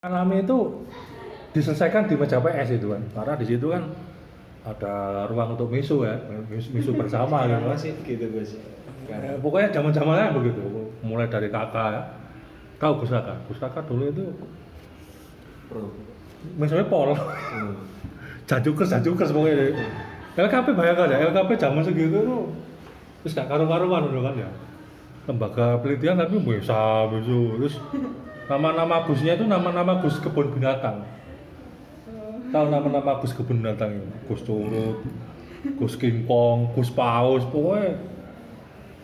Alami itu diselesaikan di meja PS itu kan, karena di situ kan ada ruang untuk misu ya, misu bersama gitu kan. Masih gitu Gus. Pokoknya zaman-zamannya begitu, mulai dari kakak ya. Tahu Gus Kakak? Gus Kakak dulu itu Pro. misalnya pol, jajukers pokoknya. LKP bayangkan ya, LKP zaman segitu tuh terus gak karu-karuan dulu kan ya. Lembaga penelitian tapi bisa misu, terus nama-nama Gusnya itu nama-nama Gus kebun binatang. Tahu nama-nama Gus kebun binatang itu? Gus Curut, Gus King Kong, Gus Paus, pokoknya.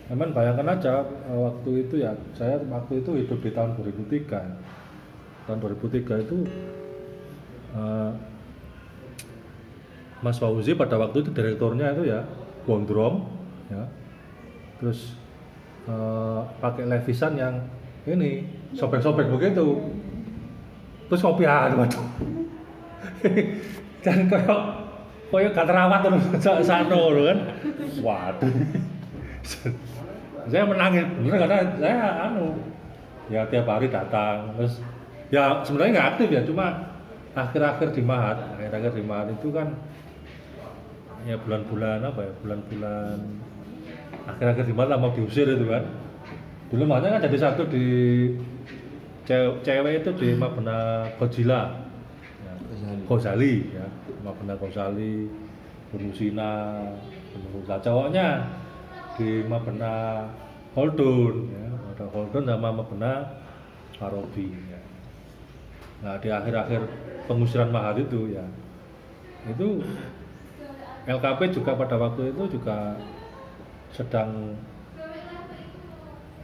Emang bayangkan aja waktu itu ya, saya waktu itu hidup di tahun 2003. Tahun 2003 itu Mas Fauzi pada waktu itu direkturnya itu ya gondrong, ya. Terus pakai levisan yang ini sobek-sobek begitu. Terus kopiah waduh. Dan koyo gak terawat terus sano lho kan. Waduh. Saya menangis bener karena saya ya tiap hari datang terus ya sebenarnya nggak aktif ya, cuma akhir-akhir di Mahat itu kan ya bulan-bulan apa ya, bulan-bulan akhir-akhir di Mahat lah mau diusir itu kan. Dulu makanya kan jadi satu di cewek itu di Mabena Godzilla ya, Gozali ya, Mabena Gozali, Burusina, cowoknya di Mabena Holdun ya, ada Holdun sama Mabena Marobi ya. Nah di akhir-akhir pengusiran Mahat itu ya, itu LKP juga pada waktu itu juga sedang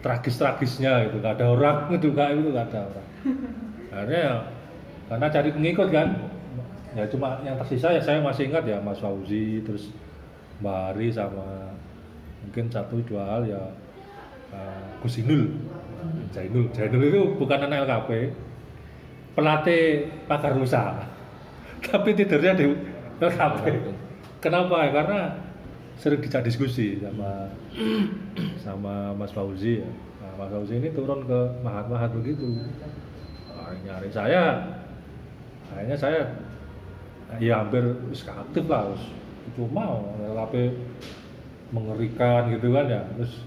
tragis-tragisnya gitu, gak ada orang itu gak ada orang. Akhirnya ya, karena cari pengikut kan, ya cuma yang tersisa ya saya masih ingat ya Mas Fauzi, terus Mbak Ari sama mungkin satu dua hal ya Gus Jainul itu bukan anak LKP, pelatih Pakar Rusa, tapi tidurnya di LKP. Kenapa? Ya, karena sering dijak diskusi sama Mas Fauzi ya. Nah, Mas Fauzi ini turun ke Mahat begitu. Nyari saya, akhirnya saya ya hampir aktif lah, itu mau LKP mengerikan gitu kan ya, terus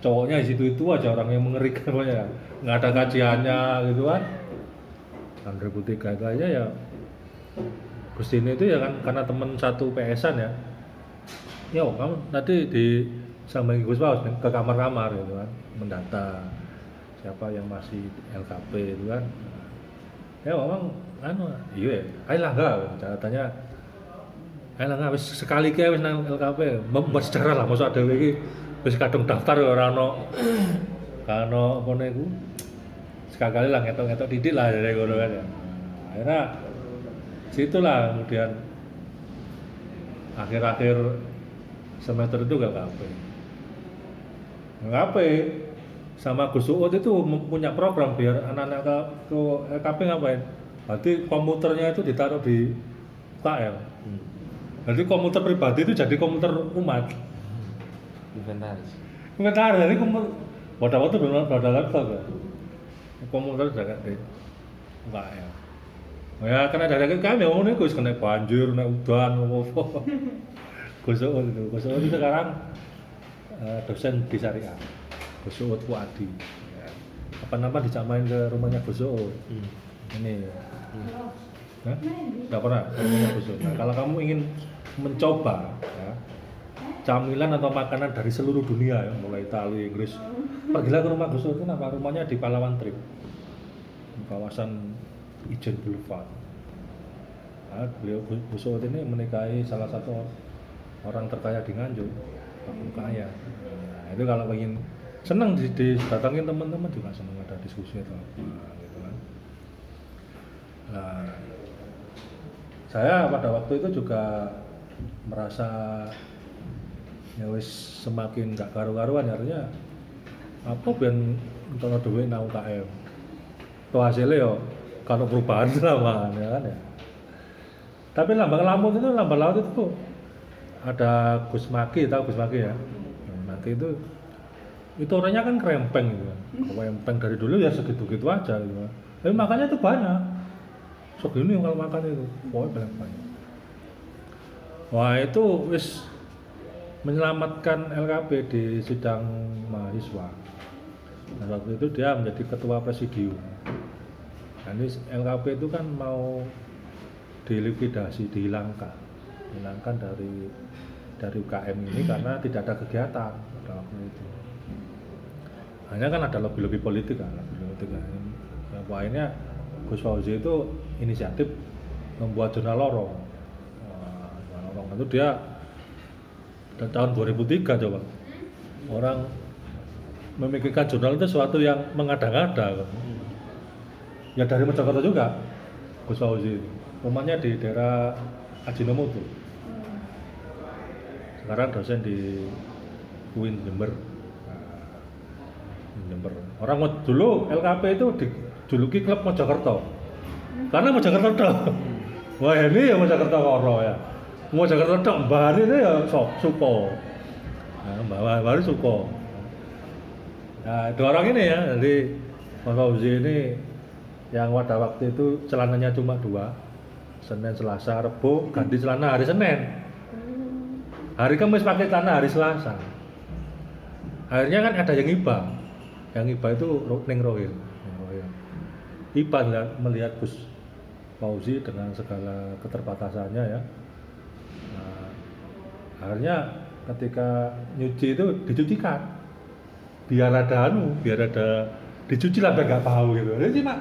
cowoknya di situ itu aja orang yang mengerikan ya, nggak ada kajiannya gitu kan. Tahun 2003 itu aja ya Gustine itu ya kan karena teman satu PS-an ya, yo kamu tadi sama Gus Paus ke kamar-kamar gitu kan, mendata siapa yang masih LKP itu kan. Ya memang iya ayolah enggak catatannya ayolah enggak wis sekali ke wis nang LKP membuat sejarah lah, mosok dhewe iki wis kadung daftar ora ono apa niku sekali lah ngetok-ngetok didik lah dari ngono kan ya. Akhirnya situlah kemudian akhir-akhir semester itu LKP sama Gus Uut itu punya program biar anak-anak ke LKP ngapain? Berarti komputernya itu ditaruh di UKL. Jadi komputer pribadi itu jadi komputer umat. Inventaris. Jadi komputer pada waktu belum ada laptop ya. Komputer juga di UKL. Ya karena dari kami yang ini Gus kena banjir, kena udan, apa. Gus Uut itu sekarang dosen di Syariah. Gus Uut Fuadi ya. Apa-apa dicamain ke rumahnya Gus Uut. Ini nggak pernah ke rumahnya Gus Uut. Nah, kalau kamu ingin mencoba ya, camilan atau makanan dari seluruh dunia ya, mulai Italia, Inggris, pergilah ke rumah Gus Uut. Kenapa? Rumahnya di Pahlawan Trip, di kawasan Ijen Boulevard. Nah, beliau Gus Uut ini menikahi salah satu orang terkaya di Nganjuk, orang kaya. Nah, itu kalau ingin senang didatangin teman-teman juga senang ada diskusi atau apa gitu kan. Nah, saya pada waktu itu juga merasa ya wis semakin gak karu-karuan, artinya apa ben untuk duit nang UKM. Tuh hasilnya yo kalau perubahan sama ya kan ya. Tapi lambang laut itu ada Gus Maki, tahu Gus Maki ya? Gus Maki itu itu orangnya kan krempeng gitu kan. Krempeng dari dulu ya segitu-gitu aja gitu kan. Tapi makannya itu banyak. Segini kalau makan itu, pokoknya banyak. Wah itu wis menyelamatkan LKP di sidang mahasiswa. Nah, waktu itu dia menjadi ketua presidium. Nah, ini LKP itu kan mau dilikuidasi, dihilangkan dari UKM ini karena tidak ada kegiatan pada waktu itu. Hanya kan ada lobby politik kan, Yang akhirnya Gus Fauzi itu inisiatif membuat jurnal lorong. Jurnal lorong itu dia dan tahun 2003 coba orang memikirkan jurnal itu sesuatu yang mengada-ngada kan. Ya dari Mojokerto juga Gus Fauzi rumahnya di daerah Ajinomoto, sekarang dosen di UIN Jember. Orang dulu LKP itu dijuluki klub Mojokerto karena Mojokerto dong. Wah ini ya Mojokerto koro ya, Mojokerto dong. Mbah ini ya Suko, Mbah Hari Suko. Nah dua orang ini ya, jadi Mas Fauzi ini yang pada waktu itu celananya cuma 2, Senin, Selasa, Rebo, ganti celana hari Senin. Hari Kamis pakai celana hari Selasa. Akhirnya kan ada yang hibah. Yang hibah itu Neng Rohil. Hibah melihat Gus Fauzi dengan segala keterbatasannya ya. Nah, akhirnya ketika nyuci itu dicucikan. Biar ada dicuci lah biar nggak bau gitu. Jadi cuma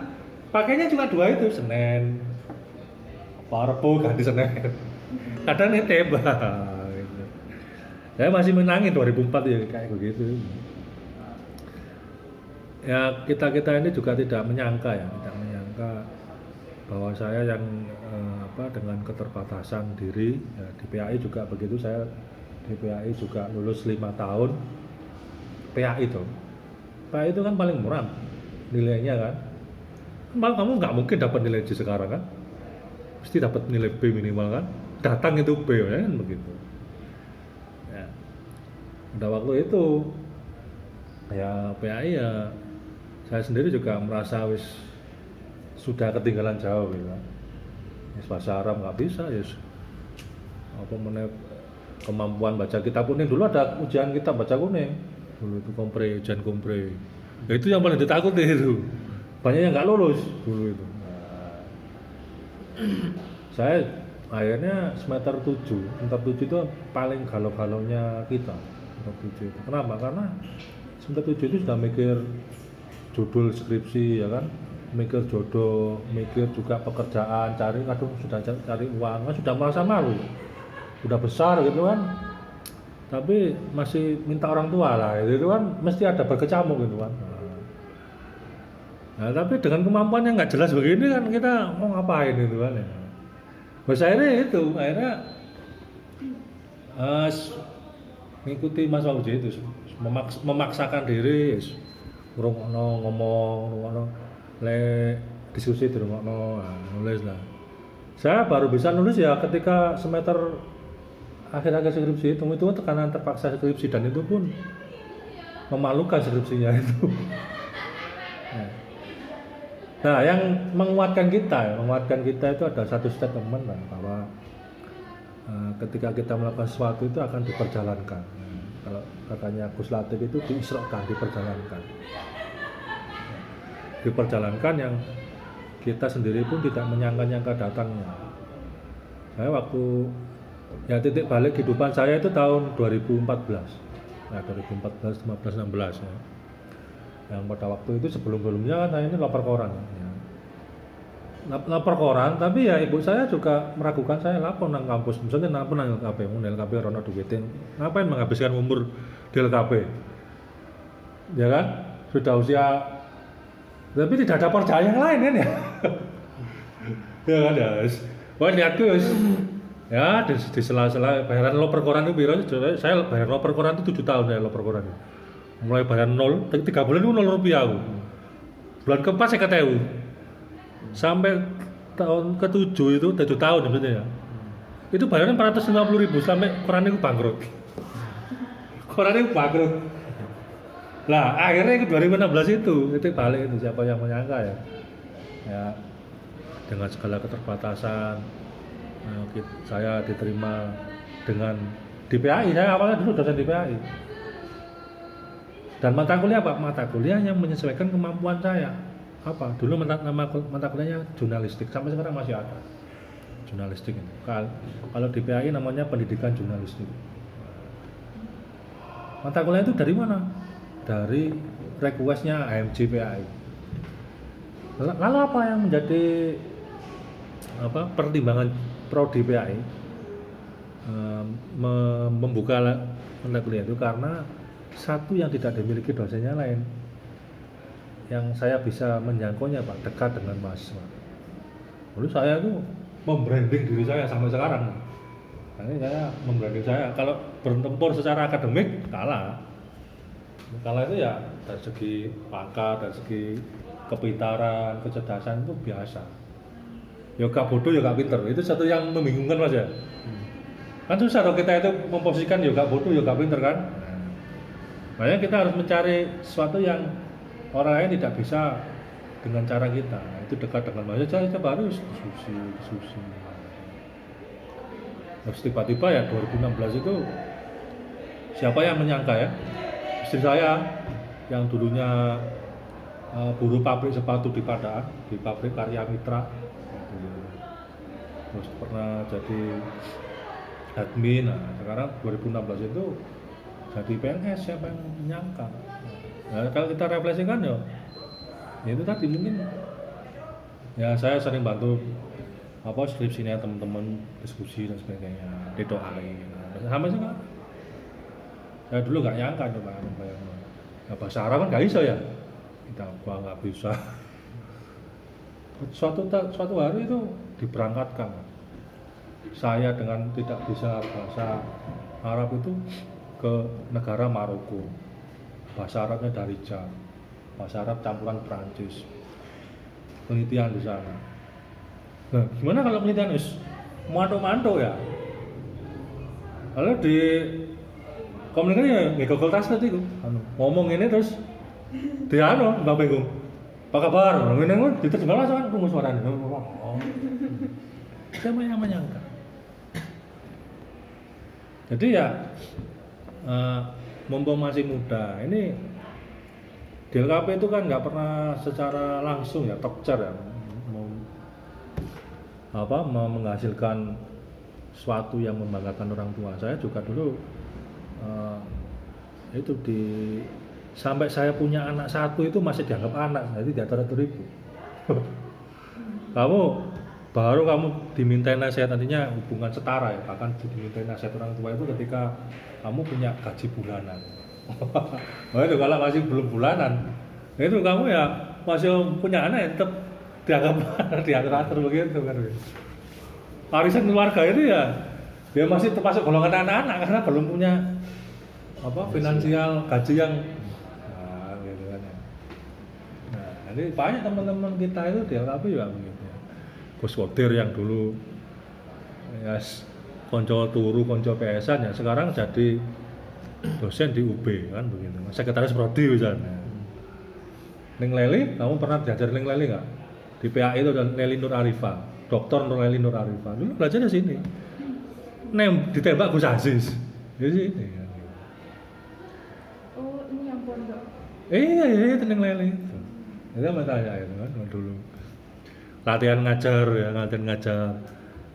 pakainya cuma 2 itu, Senin, Rebo ganti Senin. Kadang ini tebak. Gitu. Saya masih menangin 2004 ya kayak begitu. Ya kita ini juga tidak menyangka bahwa saya yang dengan keterbatasan diri ya, di PAI juga begitu. Saya di PAI juga lulus 5 tahun. PAI itu kan paling murah nilainya kan. Kamu nggak mungkin dapat nilai C sekarang kan, pasti dapat nilai B minimal kan. Datang itu B ya kan begitu. Ya. Pada waktu itu ya PAI ya saya sendiri juga merasa sudah ketinggalan jauh gitu kan. Bahasa Arab nggak bisa ya. Kemampuan baca kitab kuning dulu ada ujian kitab baca kuning. Dulu itu ujian kompre. Ya, itu yang paling ditakuti itu. Banyak yang nggak lulus dulu itu. Nah, saya akhirnya semester 7 itu paling galau-galaunya kita. Semester 7 itu. Kenapa? Karena semester 7 itu sudah mikir judul skripsi ya kan, mikir jodoh, mikir juga pekerjaan, sudah cari uang, kan sudah merasa malu, sudah besar gitu kan. Tapi masih minta orang tua lah, itu kan mesti ada berkecamuk gitu kan. Nah, tapi dengan kemampuan yang nggak jelas begini kan kita mau ngapain gitu kan ya. Akhirnya mengikuti Mas Fauzi itu, memaksakan diri, ngomong, diskusi di rumah, nulis lah. Saya baru bisa nulis ya ketika semester akhir-akhir skripsi, itu tekanan terpaksa skripsi dan itu pun memalukan skripsinya itu. Nah, yang menguatkan kita itu ada satu statement lah, bahwa ketika kita melakukan sesuatu itu akan diperjalankan. Kalau katanya Gus Latif itu diisrokan, diperjalankan yang kita sendiri pun tidak menyangka-nyangka datangnya. Saya waktu ya titik balik kehidupan saya itu tahun 2014. Nah, 2014, 15, 16 ya. Yang pada waktu itu sebelum-sebelumnya kan saya ini lapor koran ya. Lapor koran, tapi ya ibu saya juga meragukan saya lapor nang kampus. Misalnya lapor nang LKP rono duitin. Ngapain menghabiskan umur di LKP? Ya kan? Sudah usia, tapi tidak ada percaya yang lain kan ya. Ya kan ya. Wah lihat Gus. Ya di sela-sela bayaran lapor koran itu biro, saya bayar lapor koran itu 7 tahun ya lapor koran. Mulai bayar 0, 3 bulan itu 0 rupiah aku. Bulan keempat saya ketemu. Sampai tahun ke-7 itu 7 tahun maksudnya ya. Itu bayaran 450.000 sampai koran itu bangkrut. Koran itu bangkrut. Lah akhirnya ke 2016 itu balik itu, siapa yang menyangka ya. Ya dengan segala keterbatasan saya diterima dengan di PAI. Saya awalnya dulu dosen di PAI. Dan mata kuliah apa? Mata kuliah yang menyesuaikan kemampuan saya. Apa? Dulu mata kuliahnya jurnalistik, sampai sekarang masih ada. Jurnalistik ini. Kalau di PAI namanya pendidikan jurnalistik. Mata kuliah itu dari mana? Dari requestnya AMJ PAI. Lalu apa yang menjadi pertimbangan prodi PAI membuka mata kuliah itu karena satu yang tidak dimiliki dosennya lain, yang saya bisa menjangkaunya Pak, dekat dengan mahasiswa. Lalu saya itu membranding diri saya sampai sekarang. Ini saya membranding saya, kalau bertempur secara akademik kalah itu ya dari segi pangkat, dari segi kepintaran, kecerdasan itu biasa. Ya gak bodoh, ya gak pinter, itu satu yang membingungkan Mas ya. Kan susah kalau kita itu memposisikan ya gak bodoh, ya gak pinter kan. Makanya kita harus mencari sesuatu yang orang lain tidak bisa dengan cara kita. Itu dekat dengan mahasiswa, kita baru diskusi. Terus tiba-tiba ya 2016 itu siapa yang menyangka ya, istri saya yang dulunya buruh pabrik sepatu di Padang, di pabrik Karya Mitra, terus pernah jadi admin. Nah, sekarang 2016 itu jadi PNS, siapa yang menyangka? Nah, kalau kita refleksikan ya itu tadi mungkin ya saya sering bantu skripsinya teman-teman, diskusi dan sebagainya, didoain. Sampai sekarang saya dulu nggak nyangka coba ya, bahasa Arab kan nggak bisa ya, kita nggak bisa. Suatu hari itu diberangkatkan saya dengan tidak bisa bahasa Arab itu ke negara Maroko. Bahasa Arabnya Darija, bahasa Arab campuran Perancis, penelitian di sana. Nah, gimana kalau penelitian manto-manto ya? Lalu di komunikasi ya nggak Google Translate itu, ngomong ini terus dia nggak bingung. Apa kabar? Ini diterjemah langsung kan tunggu suaranya. Oh, siapa yang menyangka? Jadi ya mumpung masih muda, ini di LKP itu kan nggak pernah secara langsung ya talk-jar ya menghasilkan sesuatu yang membanggakan orang tua. Saya juga dulu itu sampai saya punya anak satu itu masih dianggap anak, jadi diatur-atur ibu. Kamu dimintai nasihat, nantinya hubungan setara ya, bahkan dimintai nasihat orang tua itu ketika kamu punya gaji bulanan. Oh itu kalau masih belum bulanan, itu kamu ya masih punya anak ya tetap diatur-atur begitu kan. Warisan keluarga itu ya dia masih termasuk golongan anak-anak karena belum punya finansial gaji yang gitu kan ya. Nah, jadi banyak teman-teman kita itu di LKP juga begitu ya. Koskodir yang dulu ya konco turu, konco PSan ya sekarang jadi dosen di UB kan begitu. Sekretaris prodi misalnya. Ning Leli, kamu pernah belajar Ning Leli nggak? Di PAI itu ada Leli Nur Arifah, Dr. Leli Nur Arifah. Dulu belajar di sini. Ditembak Gus Aziz. Di sini kan. Oh, ini yang pondok. Iya, Ning Leli. Itu matanya itu kan dulu. Latihan ngajar.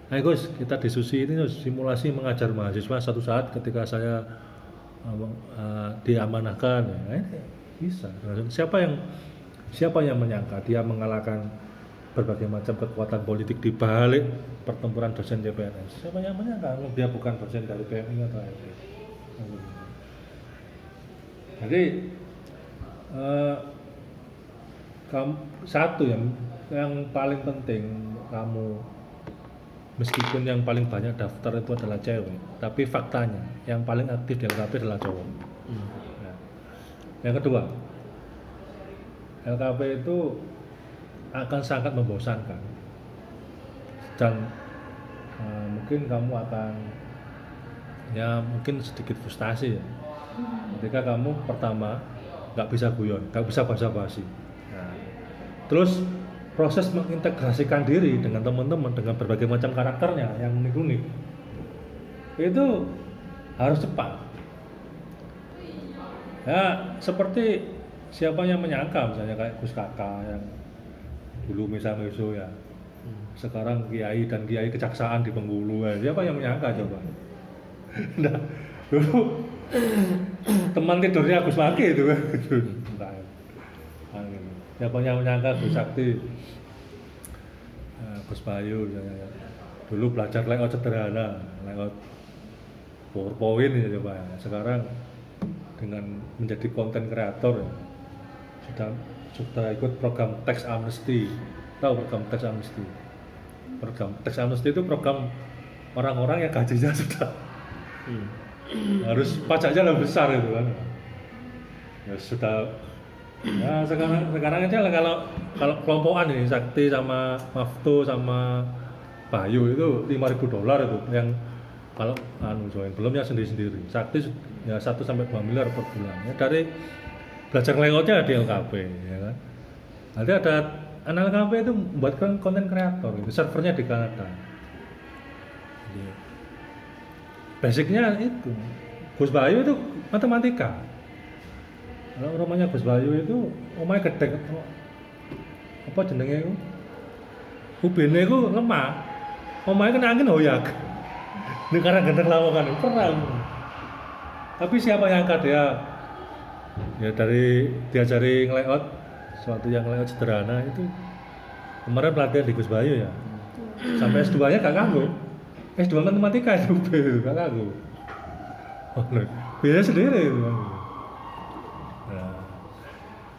Nah Gus, kita diskusi ini simulasi mengajar mahasiswa satu saat ketika saya diamanahkan ya, bisa. Siapa yang menyangka dia mengalahkan berbagai macam kekuatan politik di balik pertempuran dosen CPNS. Siapa yang menyangka dia bukan dosen dari PMI atau AFD. Jadi satu yang paling penting, kamu meskipun yang paling banyak daftar itu adalah cewek, tapi faktanya yang paling aktif di LKP adalah cowok. Nah, yang kedua, LKP itu akan sangat membosankan dan mungkin kamu akan mungkin sedikit frustasi ya ketika kamu pertama nggak bisa guyon, nggak bisa basa-basi. Nah, terus proses mengintegrasikan diri dengan teman-teman dengan berbagai macam karakternya yang unik-unik itu harus cepat. Ya seperti siapa yang menyangka misalnya kayak Gus Kakak yang dulu mesa-meso ya, sekarang kiai dan kiai kejaksaan di Bengkulu ya. Siapa yang menyangka coba? Nah, dulu teman tidurnya Gus Maki itu kan. Siapa yang menyangka Gus Sakti, Gus Bayu misalnya, dulu belajar layout sederhana, layout PowerPoint ya coba ya. Sekarang dengan menjadi konten kreator ya, sudah ikut program tax amnesty. Tahu program tax amnesty? Program tax amnesty itu program orang-orang yang gajinya sudah harus pajaknya lebih besar itu kan. Ya sudah. Ya sekarang aja lah kalau kelompokan ini Sakti sama Maftu sama Bayu itu $5.000 itu yang kalau join belum ya sendiri-sendiri. Sakti ya 1 sampai 2 miliar per bulan. Ya, dari belajar layoutnya di LKP ya kan. Nanti ada anak LKP itu membuatkan konten kreator gitu, servernya di Kanada. Jadi, basicnya itu Gus Bayu itu matematika. Kalau rumahnya Gus Bayu itu omahnya gede, apa jenenge itu? Ubene itu lemah, omahnya kena angin hoyak. Ini karena gendeng lawakan pernah. Tapi siapa yang angkat dia? Ya dari diajari nge-layout suatu yang layout sederhana itu kemarin pelatihan di Gus Bayu ya. Sampai S2-nya gak nganggo. S2 matematika itu gak nganggo. Oh, biaya sendiri itu.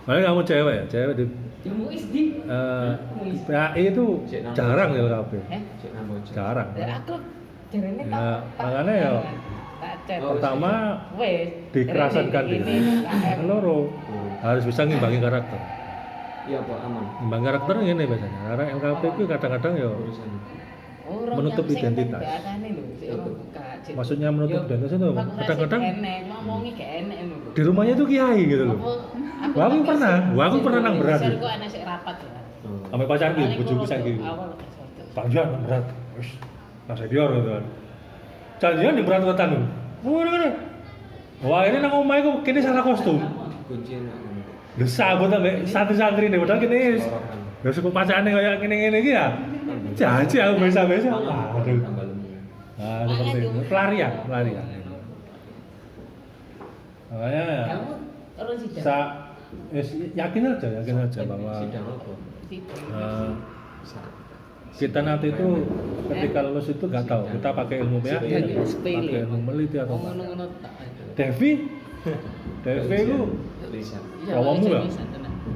Makanya kamu cewek ya, cewek di PAI itu jarang ya LKP. Jarang. Ya, makanya ya pertama dikerasankan diri. Loro harus bisa ngimbangi karakter. Iya Pak, aman. Ngimbangi karakter ini biasanya. Karena LKP itu kadang-kadang ya menutup identitas. Maksudnya menutup identitas itu kadang-kadang di rumahnya itu kiai gitu loh. Aku pernah nang berat. Sampai pacaran gitu, bojoku saiki. Panjang berat. Wis, tak sedior gitu kan. Janjian di berat wetan. Ngene. Wah, ini nang omahe kok kene salah kostum. Kunci nak. Lho sabut ambek santri-santri ne padahal kene wis. Ya suku pacane kaya ngene-ngene iki ya. Janji aku biasa-biasa. Aduh. Nah, seperti itu. Pelarian. Makanya yakin aja bahwa kita nanti itu ketika lulus itu nggak tahu kita pakai ilmu PAI, pakai ilmu meliti atau apa. Devi itu kamu nggak?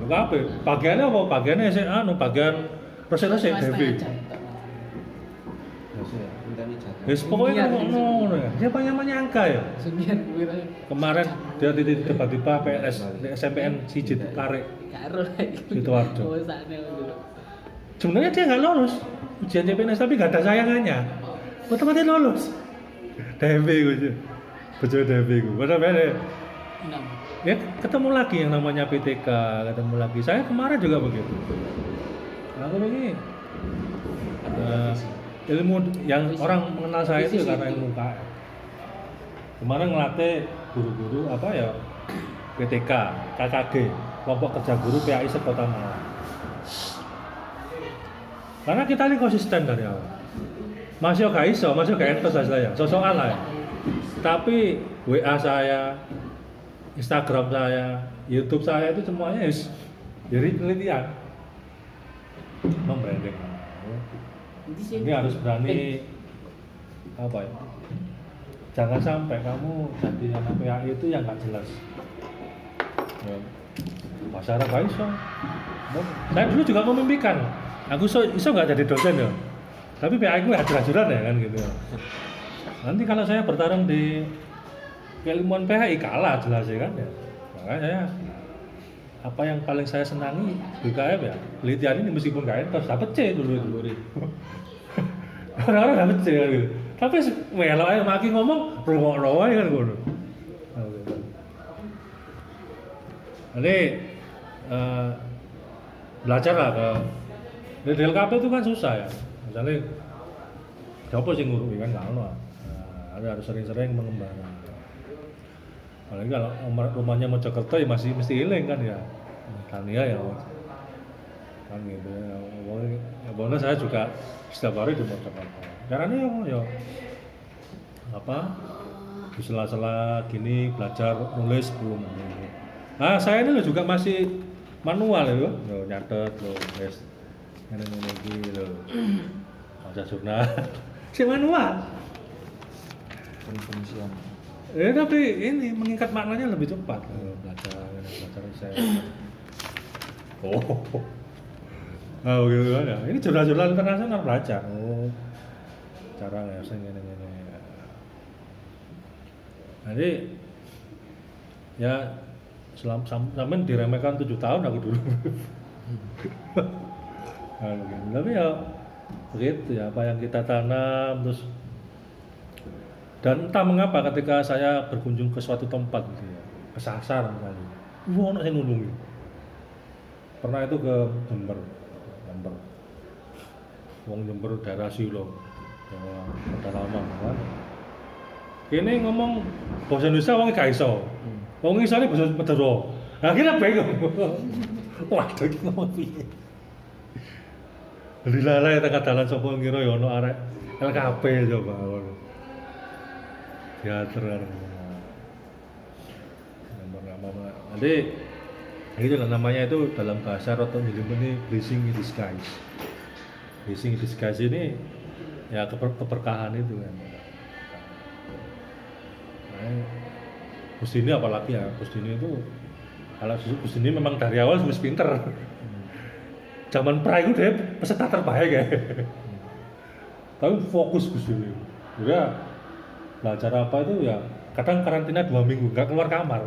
Nggak apa? Bagiannya apa? Bagiannya bagian presentasi Devi. Wis pokoknya ngono ya. Siapa yang menyangka ya? Kemarin dia tiba-tiba PNS di SMPN siji Karek. Sidoarjo. Sebenarnya dia nggak lolos ujian CPNS tapi nggak ada sayangannya. Otomatis lolos. DMP gitu. Bejo DMP gitu. Benar-benar. Ya ketemu lagi yang namanya PTK, ketemu lagi. Saya kemarin juga begitu. Aku ini ilmu yang orang mengenal saya itu karena ilmu KM. Kemarin ngelatih guru-guru apa ya PTK, KKG, kelompok kerja guru PAI Sekota Malang. Karena kita ini konsisten dari awal. Masih gak iso, masih gak entos saya, sosokan lah ya. Tapi WA saya, Instagram saya, YouTube saya itu semuanya jadi penelitian membranding. Ini harus berani apa ya? Jangan sampai kamu jadi anak PAI itu yang nggak jelas. Ya. Masyarakat gak iso. Saya dulu juga memimpikan. Aku iso nggak jadi dosen ya. Tapi PAI gue hajar-hajaran ya kan gitu. Nanti kalau saya bertarung di keilmuan PAI kalah jelas ya kan ya. Makanya saya apa yang paling saya senangi di KM ya penelitian ini meskipun gak entos dapat C dulu itu. Orang-orang dapat C kan gitu. Tapi melok aja maki ngomong rungok-rungok kan ngono. Jadi belajar lah ke di DLKP itu kan susah ya. Misalnya siapa sih ngurui kan nggak ono. Ada harus sering-sering mengembara. Apalagi kalau rumahnya Mojokerto ya masih mesti hilang kan ya. Tania ya kan gitu ya. Pokoknya saya juga setiap hari di Mojokerto. Caranya ya apa di sela-sela gini belajar nulis belum. Nah saya ini juga masih manual ya, nyatet loh, guys. Ini gitu loh. Baca jurnal. Si manual. Pengisian. Tapi ini mengikat maknanya lebih cepat belajar saya. Oh gitu kan ya. Ini jurnal-jurnal internasional belajar. Oh, cara ngasih ini. Jadi ya sampai diremehkan 7 tahun aku dulu. Tapi ya begitu ya, apa yang kita tanam terus. Dan entah mengapa ketika saya berkunjung ke suatu tempat gitu ya, kesasar misalnya, ono sing nulungi. Pernah itu ke Jember. Wong Jember daerah Silo, pedalaman kan. Kini ngomong bahasa Indonesia wong gak iso. Wong isane bahasa Madura. Akhirnya bingung. Waduh iki ngomong piye? Dilalai tengah dalan sapa ngira ya ono arek LKP coba ngono. Teater nama. Jadi itu namanya itu dalam bahasa Roto Milim ini blessing in disguise. Blessing in disguise ini ya keberkahan itu kan. Gustini apalagi ya, Gustini itu kalau Gustini memang dari awal sudah pinter. Zaman pra itu dia peserta terbaik ya. Tapi fokus Gustini. Dia belajar apa itu ya kadang karantina 2 minggu nggak keluar kamar.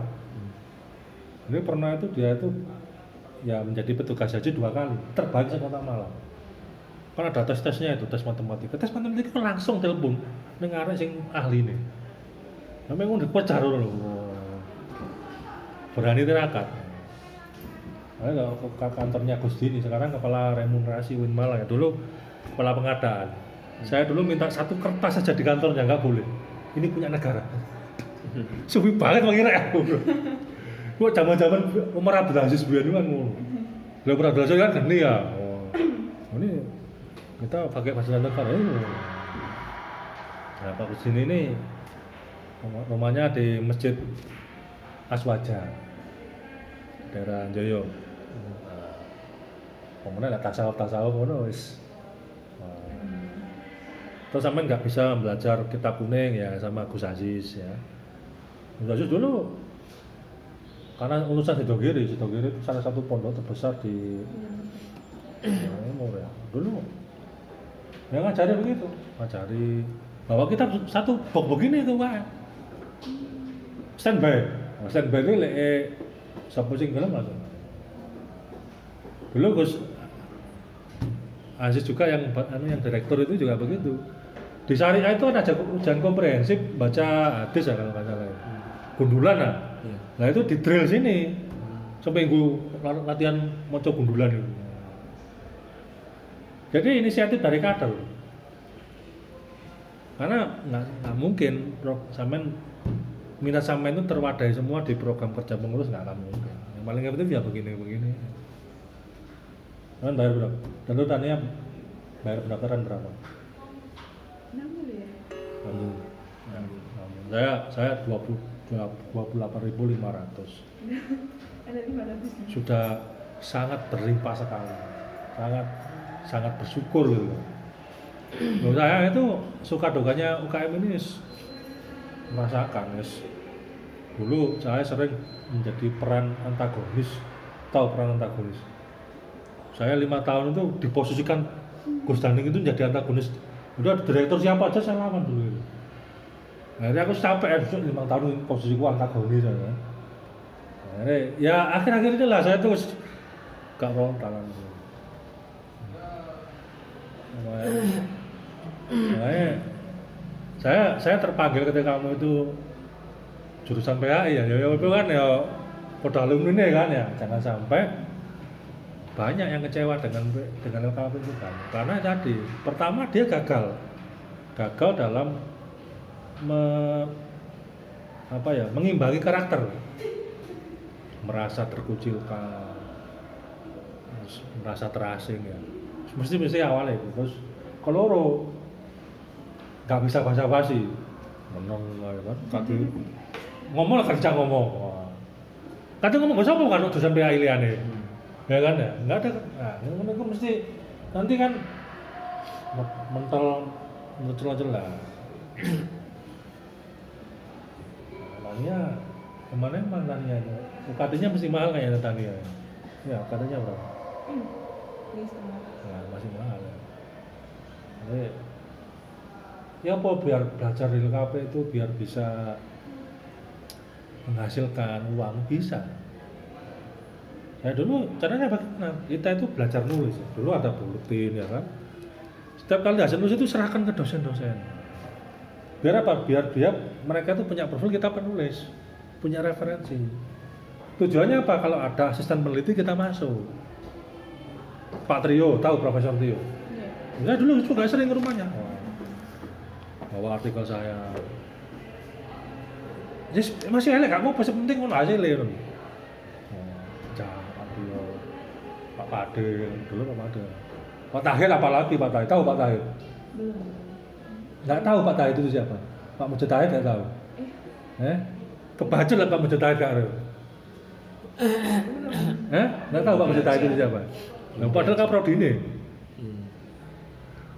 Ini pernah itu dia itu ya menjadi petugas haji 2 kali terbaik sekota Malang. Kan ada tes-tesnya itu, tes matematika kan langsung telepon ning arek sing ahli nih. Sampai ngono dikejar loh. Berani tirakat. Ada ke kantornya Gustini, sekarang kepala remunerasi Winmala ya, dulu kepala pengadaan. Saya dulu minta 1 kertas saja di kantornya nggak boleh. Ini punya negara. Suwi banget mengira aku. Gua zaman-zaman Umar Abdul Aziz biyen kan ngono. Lah Umar Abdul Aziz kan geni ya. Oh. Ini kita pakai fasilitas negara ini. Nah, Pak Gustini ini rumahnya di Masjid Aswaja daerah Joyo. Pokoknya ada tasawuf ngono wis. Terus sampean nggak bisa belajar kitab kuning ya sama Gus Aziz ya. Gus Aziz dulu karena urusan Sidogiri itu salah satu pondok terbesar di Timur ya. Dulu yang ngajari begitu, ngajari bahwa kita satu box begini tuh Pak. Standby itu sapa sing gelem langsung. Dulu Gus Aziz juga yang direktur itu juga begitu. Di Syariah itu ada ujian komprehensif baca hadis ya kalau nggak salah. Gundulan lah. Nah itu di drill sini. Seminggu latihan maca gundulan itu. Jadi inisiatif dari kader. Karena nggak mungkin minat sampean itu terwadai semua di program kerja pengurus, nggak akan mungkin. Yang paling efektif ya begini. Kan bayar berapa? Tentu tanya bayar pendaftaran berapa? 60 ya? 60. Saya 28.500. Ada 500. Sudah sangat berlimpah sekali. Sangat bersyukur gitu. Loh, saya itu suka dukanya UKM ini merasakan guys. Dulu saya sering menjadi peran antagonis. Tahu peran antagonis? Saya 5 tahun itu diposisikan Gus Daning itu jadi antagonis. Udah direktur siapa aja saya lawan dulu itu. Akhirnya aku capek 5 tahun posisiku antagonis ya. Akhirnya ya akhir-akhir ini lah saya terus gak frontalan. Makanya saya terpanggil ketika kamu itu jurusan PAI ya itu kan ya kode alumni kan ya, jangan sampai banyak yang kecewa dengan LKP itu kan. Karena tadi pertama dia gagal dalam mengimbangi karakter, merasa terkucilkan, merasa terasing ya. Mesti awalnya itu. Terus kalau nggak bisa basa-basi, menang kan, kaki ngomong kerja ngomong. Kadang ngomong gak sama kan udah sampai ailiane. Ya kan ya, nggak ada. Nah, itu mesti nanti kan mental jelas. Tania kemana emang Tania itu? UKT-nya mesti mahal kayaknya Tania. Ya, katanya berapa? Nah, masih mahal ya. Jadi, ya apa biar belajar di LKP itu biar bisa menghasilkan uang bisa. Ya dulu caranya bagaimana? Kita itu belajar nulis. Dulu ada buletin ya kan. Setiap kali hasil nulis itu serahkan ke dosen-dosen. Biar apa? Biar mereka itu punya profil kita penulis, punya referensi. Tujuannya apa? Kalau ada asisten peneliti kita masuk. Pak Trio, tahu Profesor Trio? Ya dulu juga sering ke rumahnya. Bawa artikel saya. Jadi masih elek, kamu pasti penting kan hasilnya. Pak Trio, Pak Pade, dulu Pak Pade. Pak Tahir apalagi Pak Tahir, tahu Pak Tahir? Belum. Nggak tahu Pak Tahir itu siapa? Pak Mujahid nggak tahu? Kebacut lah Pak Mujahid nggak tahu? Nggak tahu Pak Mujahid itu siapa? Nah, padahal Kaprodine.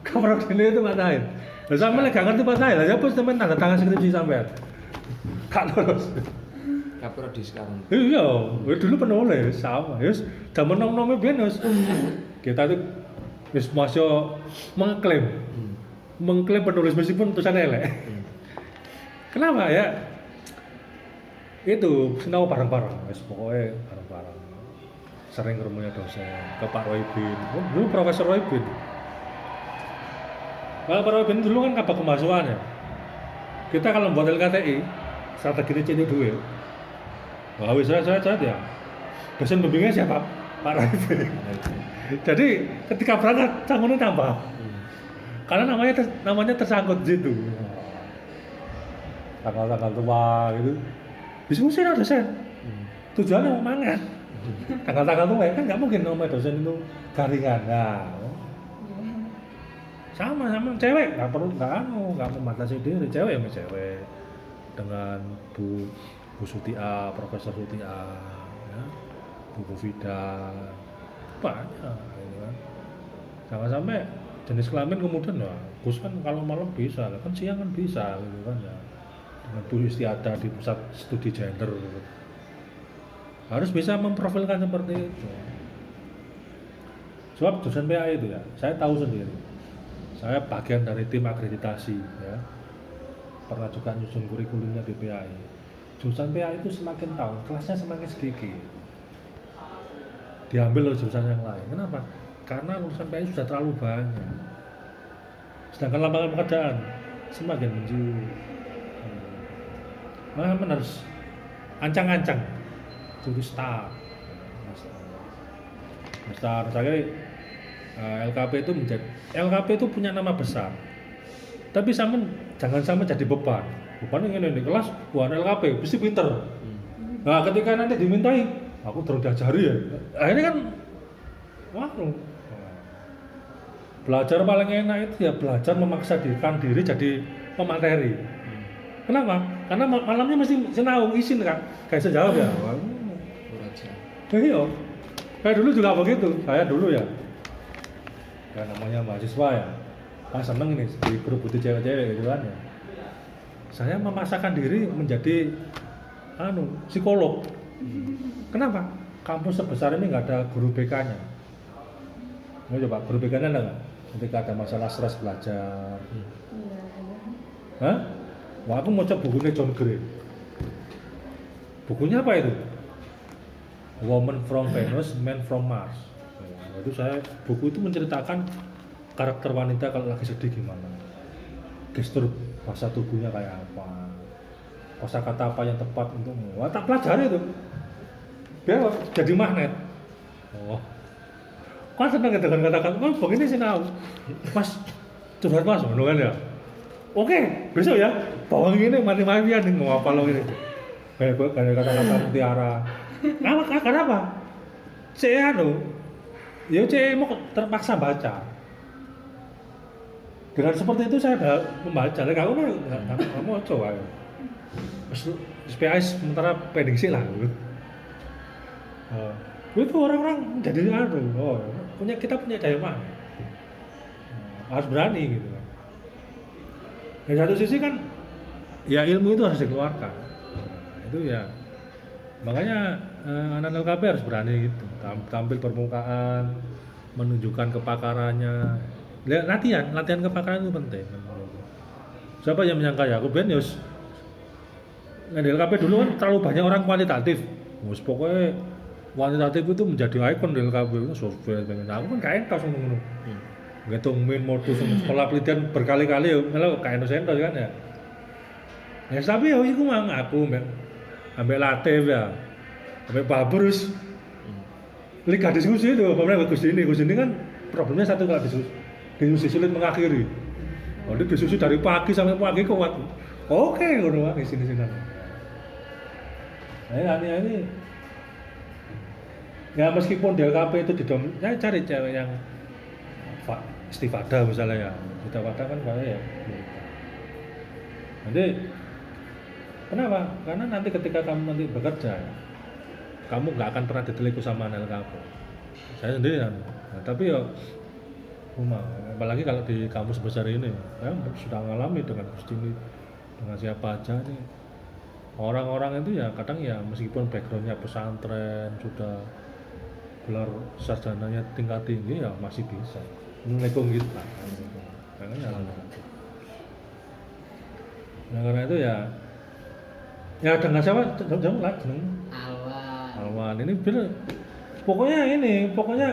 Kaprodine itu Pak Tahir. Nah, sampai nggak ngerti Pak Tahir, ya pun temen tanda tangan skripsi sampai. Kak terus. Kaprodi sekarang. Iya, dulu penulis sama. Yus, zaman nom-nomnya benus. Kita tuh wis masuk mengklaim penulis meskipun tulisannya elek. Kenapa ya? Itu sinau bareng-bareng, wis pokoknya bareng-bareng. Sering ke rumahnya dosen, ke Pak Roybin. Dulu Profesor Roybin. Kalau Pak Roybin dulu kan kabak kemasukan ya. Kita kalau membuat LKTI, strategi ini duit. Wah, wis saya ya. Dosen pembimbingnya siapa? Pak Roybin. Jadi ketika berangkat canggungan tambah. Karena namanya tersangkut di situ. Tanggal-tanggal tua gitu. Diskusi lah dosen. Tujuannya mau mangan. Tanggal-tanggal tua kan nggak mungkin nama dosen itu garingan. Nah, sama cewek nggak membatasi diri, cewek sama cewek dengan Bu Suti A, Profesor Suti A, ya, Bu Vida, banyak gitu kan. Jangan sampai jenis kelamin kemudian ya Gus kan kalau malam bisa kan siang kan bisa gitu kan ya, dengan Bu Istiada di pusat studi gender gitu. Harus bisa memprofilkan seperti itu. Sebab dosen PAI itu ya saya tahu sendiri, saya bagian dari tim akreditasi ya, pernah juga nyusun kurikulumnya di PAI. Jurusan PAI itu semakin tahun kelasnya semakin sedikit diambil oleh jurusan yang lain. Kenapa? Karena lulusan PAI sudah terlalu banyak, sedangkan lapangan pekerjaan semakin menjauh. Maka harus ancang-ancang jadi staff. Saya LKP itu punya nama besar, tapi jangan sampai jadi beban. Beban ini kelas buat LKP pasti pinter. Nah ketika nanti dimintai aku terus diajari ya, akhirnya kan belajar paling enak itu ya belajar memaksa diri jadi pemateri. Kenapa? Karena malamnya mesti sinau isin kan, kayak sejawab ya. Iya, kayak dulu juga begitu. Saya dulu ya namanya mahasiswa ya, seneng ini di grup putih cewek-cewek gitu kan ya. Saya memaksakan diri menjadi psikolog. Kenapa? Kampus sebesar ini nggak ada guru BK-nya. Mau coba guru BK-nya ada nggak? Ketika ada masalah stres belajar. Hah? Wah, aku mau coba bukunya John Gray. Bukunya apa itu? Woman from Venus, Man from Mars. Itu buku itu menceritakan karakter wanita kalau lagi sedih gimana, gestur bahasa tubuhnya kayak apa, kosakata apa yang tepat untukmu. Wah, tak pelajari itu. Dia jadi magnet. Oh. Kan seneng dengan kata-kata, "Oh, begini sih nau." Mas, curhat Mas, ngono kan ya. Oke, besok ya. Bawang ini mati-matian nih mau apa lo ini. Kayak kata-kata mutiara. Kenapa? Saya ya saya mau terpaksa baca. Dengan seperti itu saya membaca. Lah kamu mau coba ya. SPAS sementara prediksi lah. Itu orang-orang jadi kita punya daya magnet. Harus berani gitu kan. Dari satu sisi kan ya ilmu itu harus dikeluarkan. Itu ya makanya anak LKP harus berani gitu, tampil permukaan, menunjukkan kepakarannya. Latihan kepakaran itu penting. Siapa yang menyangka ya, aku ben yos di LKP dulu kan terlalu banyak orang kualitatif. Pokoknya kualitatif itu menjadi ikon di LKP itu software. Aku kan kayak entos ngono. Ngitung min modus sekolah penelitian berkali-kali malah kayak sentos kan ya. Ya tapi ya iku mang aku ambek latif ya. Ambek babrus. Liga diskusi itu, apa Gus ini kan problemnya satu kalau diskusi sulit mengakhiri. Oh, dia diskusi dari pagi sampai pagi kuat. Oke, ngono wae sini. Nah, ini ya meskipun di LKP itu saya cari cewek yang istifadah misalnya ya, istifadah kan kayak ya. Nanti kenapa? Karena nanti ketika kamu nanti bekerja, kamu nggak akan pernah diteliku sama LKP. Saya sendiri kan, nah, tapi ya apalagi kalau di kampus besar ini, saya sudah mengalami dengan Gusti dengan siapa aja nih. Orang-orang itu ya kadang ya meskipun backgroundnya pesantren sudah gelar sarjananya tingkat tinggi ya masih bisa menekung kita. Karena itu ya dengan siapa jam lah Alwan ini bener. Pokoknya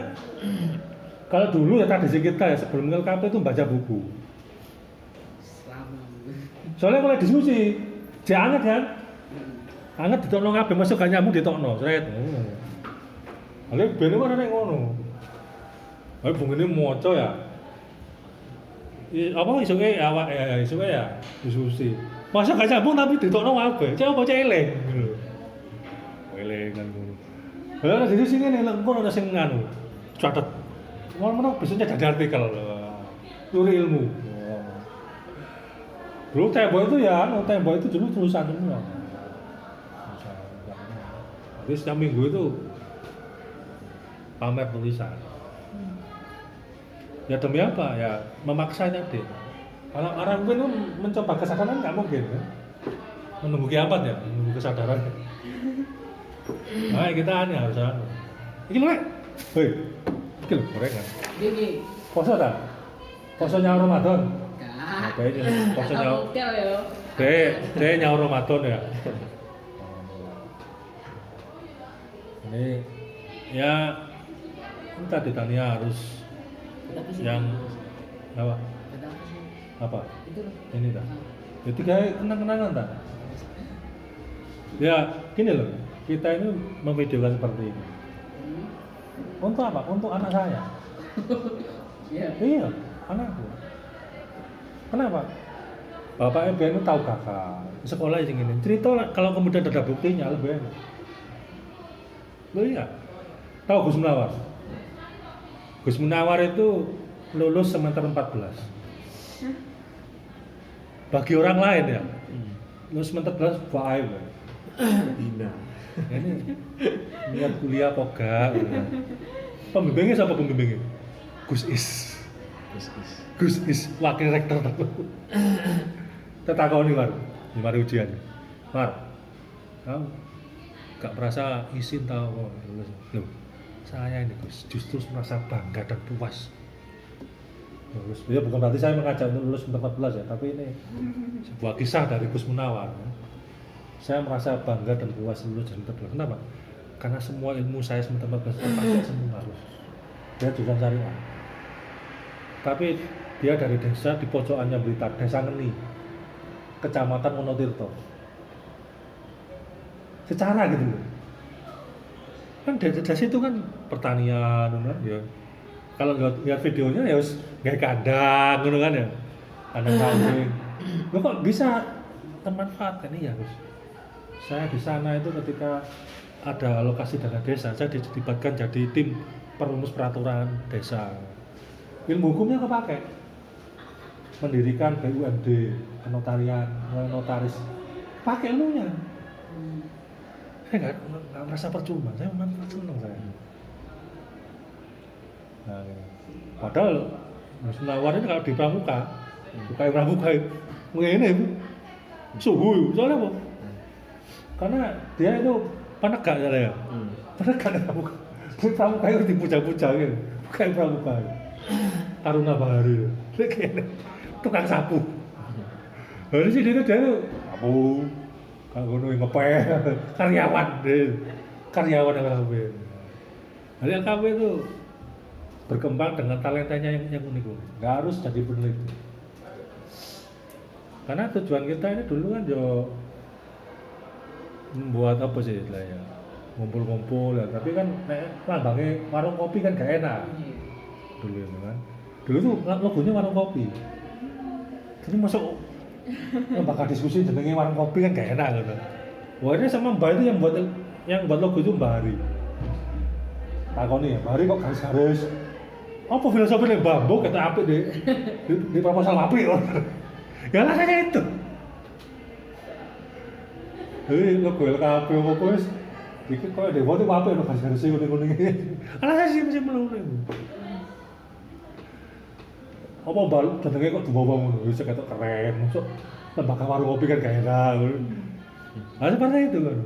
kalau dulu ya tradisi kita ya sebelum LKP itu baca buku. Soalnya mulai diskusi, dia anget kan? Anget ditokno kabeh masuk gak nyambung ditokno, sret. Ale bene kok nek ngono. Ayo bungine moco ya. Apa isuke awak ya isuke ya diskusi. Masa gak nyambung tapi ditokno kabeh. Cek apa cek eleng gitu lho. Eleng kan ngono. Lah diskusi ngene lek kono ana sing nganu. Catet. Ngono bisa jadi artikel. Curi ilmu. Dulu tembok itu dulu tulisan semua. Jadi setiap minggu itu pamer tulisan. Ya demi apa? Ya memaksanya deh. Kalau orang itu mencoba kesadaran nggak mungkin ya. Menunggu kiamat ya, menunggu kesadaran. Nah kita harus anu. Iki lho, hei, iki lho gorengan. Iki. Poso ta? Poso nyaur Ramadan. Enggak. Oke, poso nyaur. Hotel ya. Dek nyaur Ramadan ya. Ini ya kita ditanya harus yang apa? Ini dah. Jadi kayak kenang-kenangan tak? Ya gini loh, kita ini memvideokan seperti ini. Untuk apa? Untuk anak saya. Iya, anakku. Kenapa? Bapak MBN itu tahu kakak sekolah yang ini. Cerita kalau kemudian ada buktinya lebih enak. Loh iya, tahu Gus Munawar? Gus Munawar itu lulus semester 14. Bagi orang lain ya, lulus semester 14 baik. Dina. Ini niat kuliah apa enggak? Pembimbingnya siapa pembimbingnya? Gus Is, wakil rektor. Tetakoni Mar, di mari ujian. Mar, kamu gak merasa izin tahu lulus? Loh, saya ini Gus justru merasa bangga dan puas lulus. Ya bukan berarti saya mengajak untuk lulus semester 14 ya, tapi ini sebuah kisah dari Gus Munawar. Saya merasa bangga dan puas lulus semester 12. Kenapa? Karena semua ilmu saya semester 14 terpakai semua harus. Dia jurusan syariah. Tapi dia dari desa di pojokannya Blitar, Desa Ngeni, Kecamatan Wonotirto. Secara gitu loh. kan dari situ kan pertanian kan ya. Kalau lihat videonya ya harus kayak kandang gitu kan ya. Kandang kambing. Lo kok bisa termanfaatkan ya Gus? Saya di sana itu ketika ada alokasi dana desa, saya dilibatkan jadi tim perumus peraturan desa. Ilmu hukumnya kepake. Mendirikan BUMD, penotarian, notaris. Pakai ilmunya. Saya nggak merasa percuma, saya manfaat senang saya. Nah, gitu. Padahal Sunawar ini kalau di pramuka, bukan pramuka ini suhu, soalnya apa? Karena dia itu penegak ya, penegak pramuka. Dia pramuka itu dipuja-puja gitu, bukan pramuka. Taruna Bahari, dia kayak tukang sapu. Hari sih dia itu sapu, kalau ngono ngepel, karyawan LKB. Hari LKB itu berkembang dengan talentanya yang unik, nggak harus jadi peneliti. Karena tujuan kita ini dulu kan jo membuat apa sih lah ya, ngumpul-ngumpul ya. Tapi kan lambangnya warung kopi kan gak enak dulu itu kan. Dulu tuh logonya warung kopi. Jadi masuk lembaga diskusi jenenge warung kopi kan gak enak gitu. Wah ini sama Mbak itu yang buat logo itu Mbak Hari. Takoni ya, Mbak Hari kok garis-garis. Apa filosofi nih bambu kata apik di proposal apik loh. Ya lah kayak itu. Hei lo gue LKP apa wis iki kok dhewe itu apik lho garis-garis ngono-ngono iki. Alah sih mesti melune. Apa bal jenenge kok dibawa ngono wis ketok keren. Masuk lembaga warung kopi kan gak enak. Nah, seperti itu kan.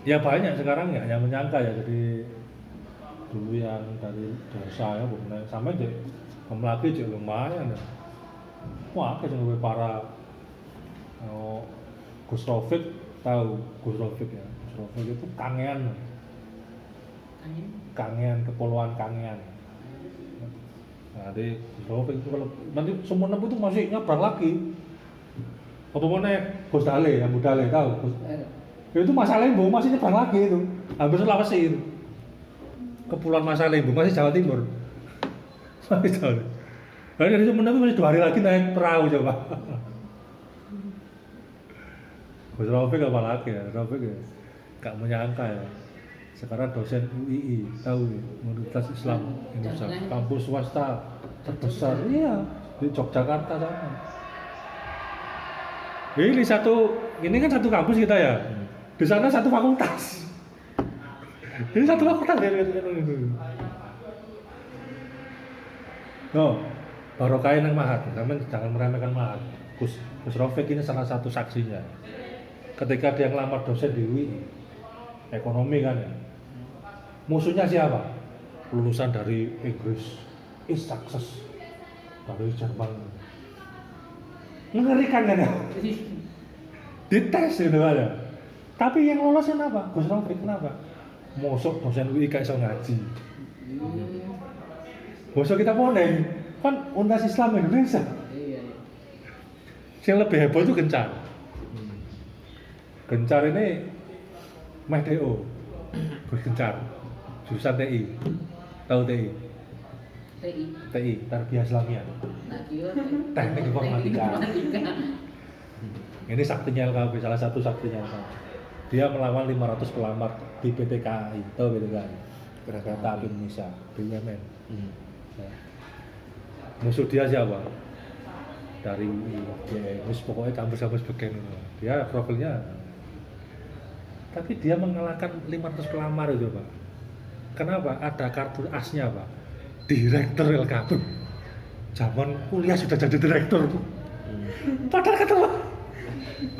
Ya banyak sekarang ya yang menyangka ya, jadi dulu yang dari desa ya bukan sama aja Melati juga lumayan ya. Wah kecuali para Gus Rafiq, tahu Gus Rafiq ya, Gus Rafiq itu Kangean Kepulauan Kangean. Nah di Gus Rafiq itu kalau nanti semua nempu itu masih nyebrang lagi. Apa mana Gus Dale, yang Budale tahu Gus. Itu Masa Lembo masih nyebrang lagi itu, hampir Sulawesi itu. Kepulauan Masa Lembo masih Jawa Timur. Masih Jawa. Nah, dari Sumenep masih 2 hari lagi naik perahu coba. Gus Rafiq apa lagi ya? Rafiq ya, gak menyangka ya. Sekarang dosen UII, tahu ya, Universitas Islam Indonesia, kampus swasta terbesar, iya di Yogyakarta sana. Ini kan satu kampus kita ya. Di sana satu fakultas. Ini satu fakultas ya. No, barokah nang Mahat. Jangan meremehkan Mahat. Gus Rafiq ini salah satu saksinya. Ketika dia ngelamar dosen di UI, ekonomi kan ya. Musuhnya siapa? Lulusan dari Inggris, East Sussex, dari Jerman. Mengerikan kan ya? Dites gitu kan ya. Tapi yang lolos kenapa? Gus Rafiq kenapa? Mosok dosen UI gak iso ngaji. Mosok kita ponen, kan Universitas Islam Indonesia. Yang lebih heboh itu Gencar. Gencar ini Mehdeo, Gus Gencar, jurusan TI. Tahu TI? TI, Tarbiyah Islamiyah. Teknik Informatika. Ini saktinya LKB, salah satu saktinya LKB. Dia melawan 500 pelamar di PT KAI, tahu PT KAI? Kereta Api Indonesia, BUMN. Nah, musuh dia siapa? Dari pokoknya kampus-kampus bagian itu. Dia profilnya, tapi dia mengalahkan 500 pelamar itu Pak. Kenapa? Ada kartu asnya Pak. Direktur LKB. Zaman kuliah sudah jadi direktur. Padahal ketemu.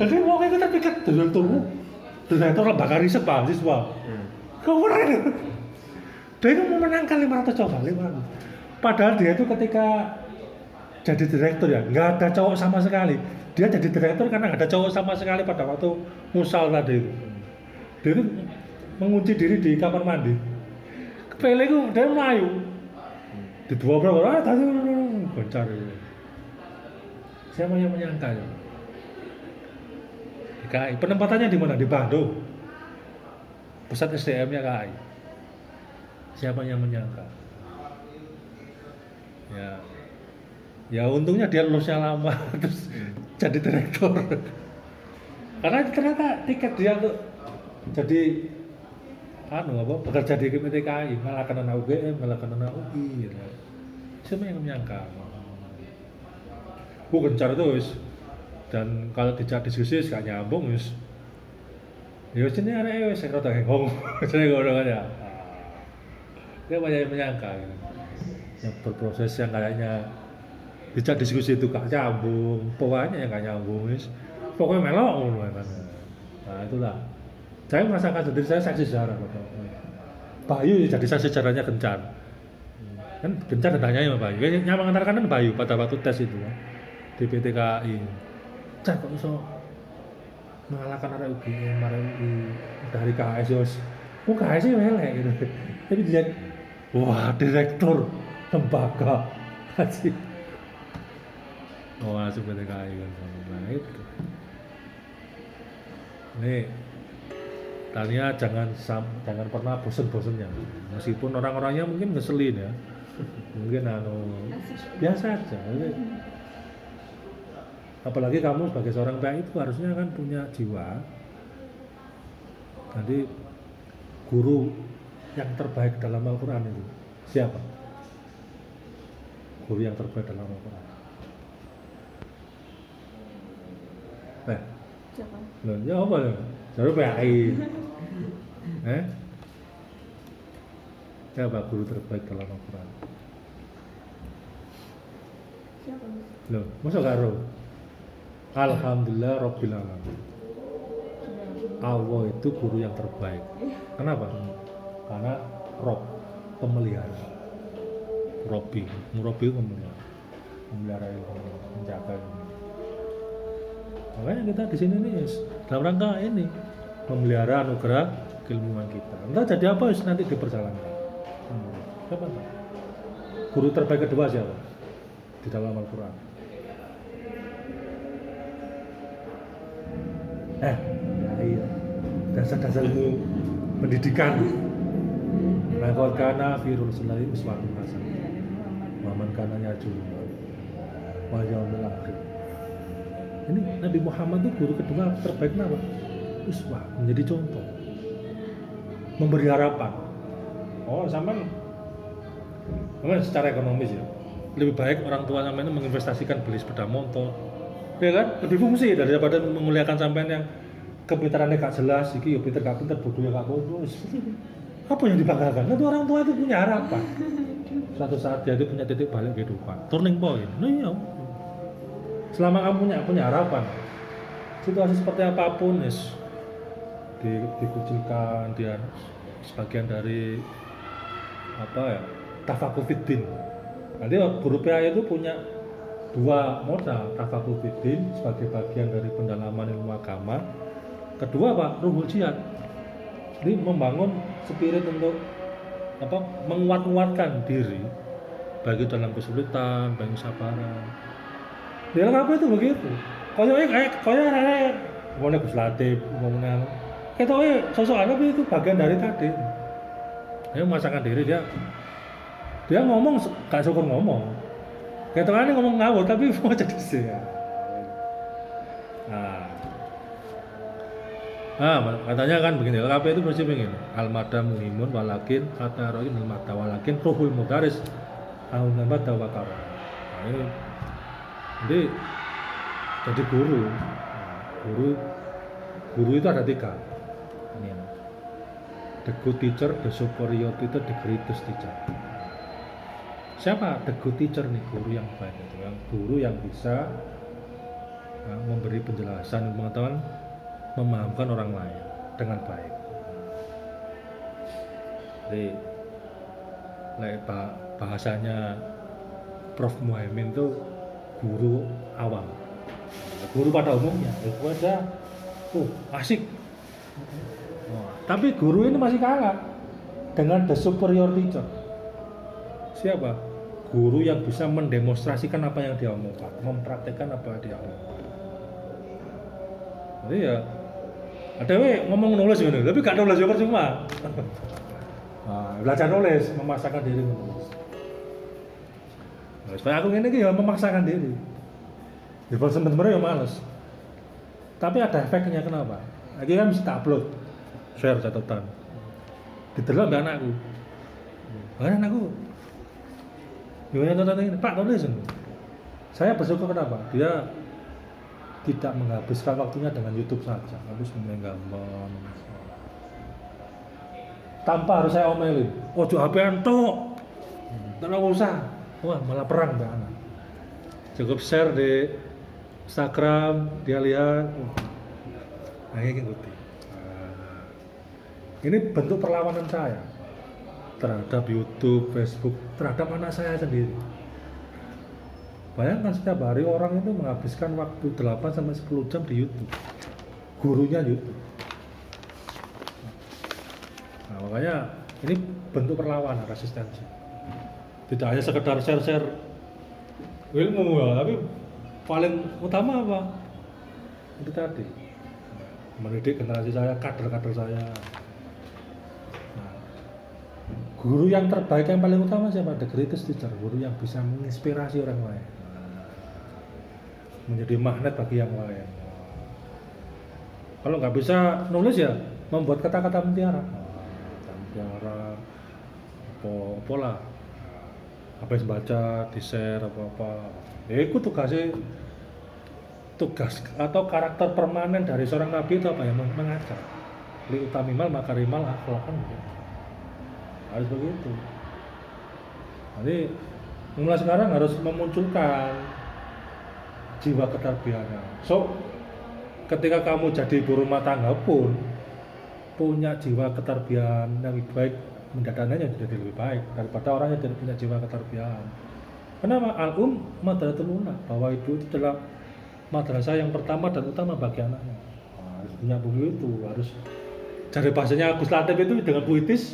Jadi mau kita pikir direktur lembaga riset mahasiswa. Kau menang. Dia itu memenangkan 500 coba 500. Padahal dia itu ketika jadi direktur ya, nggak ada cowok sama sekali. Dia jadi direktur karena nggak ada cowok sama sekali pada waktu musal tadi itu. Dia itu mengunci diri di kamar mandi. Kepele itu dia melayu. Di dua berapa? Tadi Gencar itu. Siapa yang menyangka ya? Di KAI. Penempatannya di mana? Di Bandung. Pusat SDM-nya KAI. Siapa yang menyangka? Ya, ya untungnya dia lulusnya lama terus jadi direktur. Karena ternyata tiket dia tuh jadi bekerja di PT KAI, ngalahkan anak UGM, ngalahkan anak UI gitu. Siapa yang menyangka? Gencar itu wis. Dan kalau dijak diskusi gak nyambung wis. Ya sini anake wis rada hengkong. Jadi ngono kan ya. Dia banyak yang menyangka gitu. Yang berproses yang kayaknya dijak diskusi itu gak nyambung, pokoknya yang gak nyambung wis. Pokoknya melok ngono kan. Nah, itulah. Saya merasakan sendiri, saya saksi sejarah kok. Bayu jadi saksi sejarahnya Gencar. Kan Gencar ditanya sama Bayu. Yang mengantarkan kan Bayu pada waktu tes itu ya, di PT KAI. Car kok iso mengalahkan arek UGM, arek UI dari KS yos. Kok KS elek gitu. Tapi dia wah, direktur lembaga kasih. Oh, masuk PT KAI kan. Nah, itu. Nih Tania jangan pernah bosen-bosennya, meskipun orang-orangnya mungkin ngeselin ya, mungkin biasa aja. Apalagi kamu sebagai seorang PI itu harusnya kan punya jiwa. Nanti guru yang terbaik dalam Al-Quran itu siapa? Guru yang terbaik dalam Al-Quran. Siapa? Loh, ya apa ya? Jadi PI. Siapa guru terbaik dalam Al-Quran? Siapa? Loh, masa karo? Alhamdulillah Rabbil Alamin. Allah itu guru yang terbaik. Kenapa? Karena Rob, pemelihara. Robbi itu memelihara ilmu, menjaga ilmu. Makanya kita di sini nih dalam rangka ini memelihara anugerah keilmuan kita. Entah jadi apa nanti diperjalankan. Siapa tahu? Guru terbaik kedua siapa di dalam Al-Quran? Iya. Dasar-dasar ilmu pendidikan. Laqad kana fi Rasulillahi uswatun hasanah. Wa man kana yarju wal yawmil akhir. Ini Nabi Muhammad itu guru kedua terbaik apa? Uswah, menjadi contoh, memberi harapan. Oh, sampean secara ekonomis ya, lebih baik orang tua sampean menginvestasikan beli sepeda motor, ya kan? Lebih fungsi daripada memuliakan sampean yang kepintarannya gak jelas, iki ya pinter gak pinter, bodoh ya gak bodoh. Apa yang dibanggakan? Itu orang tua itu punya harapan. Suatu saat dia itu punya titik balik kehidupan, turning point. Nah, iya. Selama kamu punya harapan, situasi seperti apapun dikucilkan, dia sebagian dari tafakuh fiddin. Nanti guru PAI itu punya dua modal, tafakuh fiddin sebagai bagian dari pendalaman ilmu agama. Kedua ruhul jihad. Jadi membangun spirit untuk menguatkan diri bagi dalam kesulitan, bagi kesabaran. Ya apa itu begitu? Kayak ngomongnya Gus Latif, ngomongnya sosok anak itu bagian dari tadi. Dia memasangkan diri, dia ngomong gak syukur ngomong. Ketokane ngomong ngawur tapi mau jadi sih. Katanya kan begini, LKP itu mesti begini. Al-Mada muhimun walakin kata roin al-mada walakin ruhul mudaris al-nabad dawakara. Nah, ini jadi guru itu ada tiga. Ini the good teacher, the superior teacher, the greatest teacher. Siapa the good teacher nih? Guru yang baik itu, guru yang bisa memberi penjelasan, pengetahuan, memahamkan orang lain dengan baik. Jadi bahasanya Prof. Muhaimin itu guru awam, guru pada umumnya itu aja asik. Tapi guru ini masih kalah dengan the superior teacher. Siapa? Guru yang bisa mendemonstrasikan apa yang dia omongkan, mempraktekkan apa yang dia omongkan. Jadi ya ada ngomong nulis gitu, tapi gak nulis juga percuma. Nah, belajar nulis, memaksakan diri menulis. Nah, supaya aku ini ya memaksakan diri. Ya sebenarnya ya males. Tapi ada efeknya kenapa? Lagi kan mesti upload, share catatan. Didelok mbak anakku. Anakku. Gimana catatan ini? Pak tulis. Saya bersyukur kenapa? Dia tidak menghabiskan waktunya dengan YouTube saja, habis main gambar. Tanpa harus saya omelin. Oh, jual HP-an tok. Tidak usah. Wah, malah perang mbak anak. Cukup share di Instagram, dia lihat. Nah, ini ngikuti. Ini bentuk perlawanan saya terhadap YouTube, Facebook, terhadap anak saya sendiri. Bayangkan setiap hari orang itu menghabiskan waktu 8-10 jam di YouTube. Gurunya YouTube. Nah, makanya ini bentuk perlawanan, resistensi. Tidak hanya sekedar share-share ilmu ya, tapi paling utama apa? Itu tadi. Mendidik generasi saya, kader-kader saya. Nah, guru yang terbaik yang paling utama siapa? The greatest teacher, guru yang bisa menginspirasi orang lain. Menjadi magnet bagi yang lain. Kalau nggak bisa nulis ya membuat kata-kata mutiara. Mutiara pola. Habis baca, di-share apa-apa. Ya itu tugas atau karakter permanen dari seorang nabi itu apa ya? Mengajar. Li utamimal makarimal akhlak kan gitu. Harus begitu. Jadi mulai sekarang harus memunculkan jiwa keterbianan. So, ketika kamu jadi ibu rumah tangga pun punya jiwa keterbianan yang lebih baik, mendadananya jadi lebih baik daripada orang yang tidak punya jiwa keterbianan. Kenapa? Madrasatul ula, bahwa ibu itu adalah madrasah yang pertama dan utama bagi anaknya. Harus punya begitu, harus cari bahasanya Gus Latif itu dengan puitis,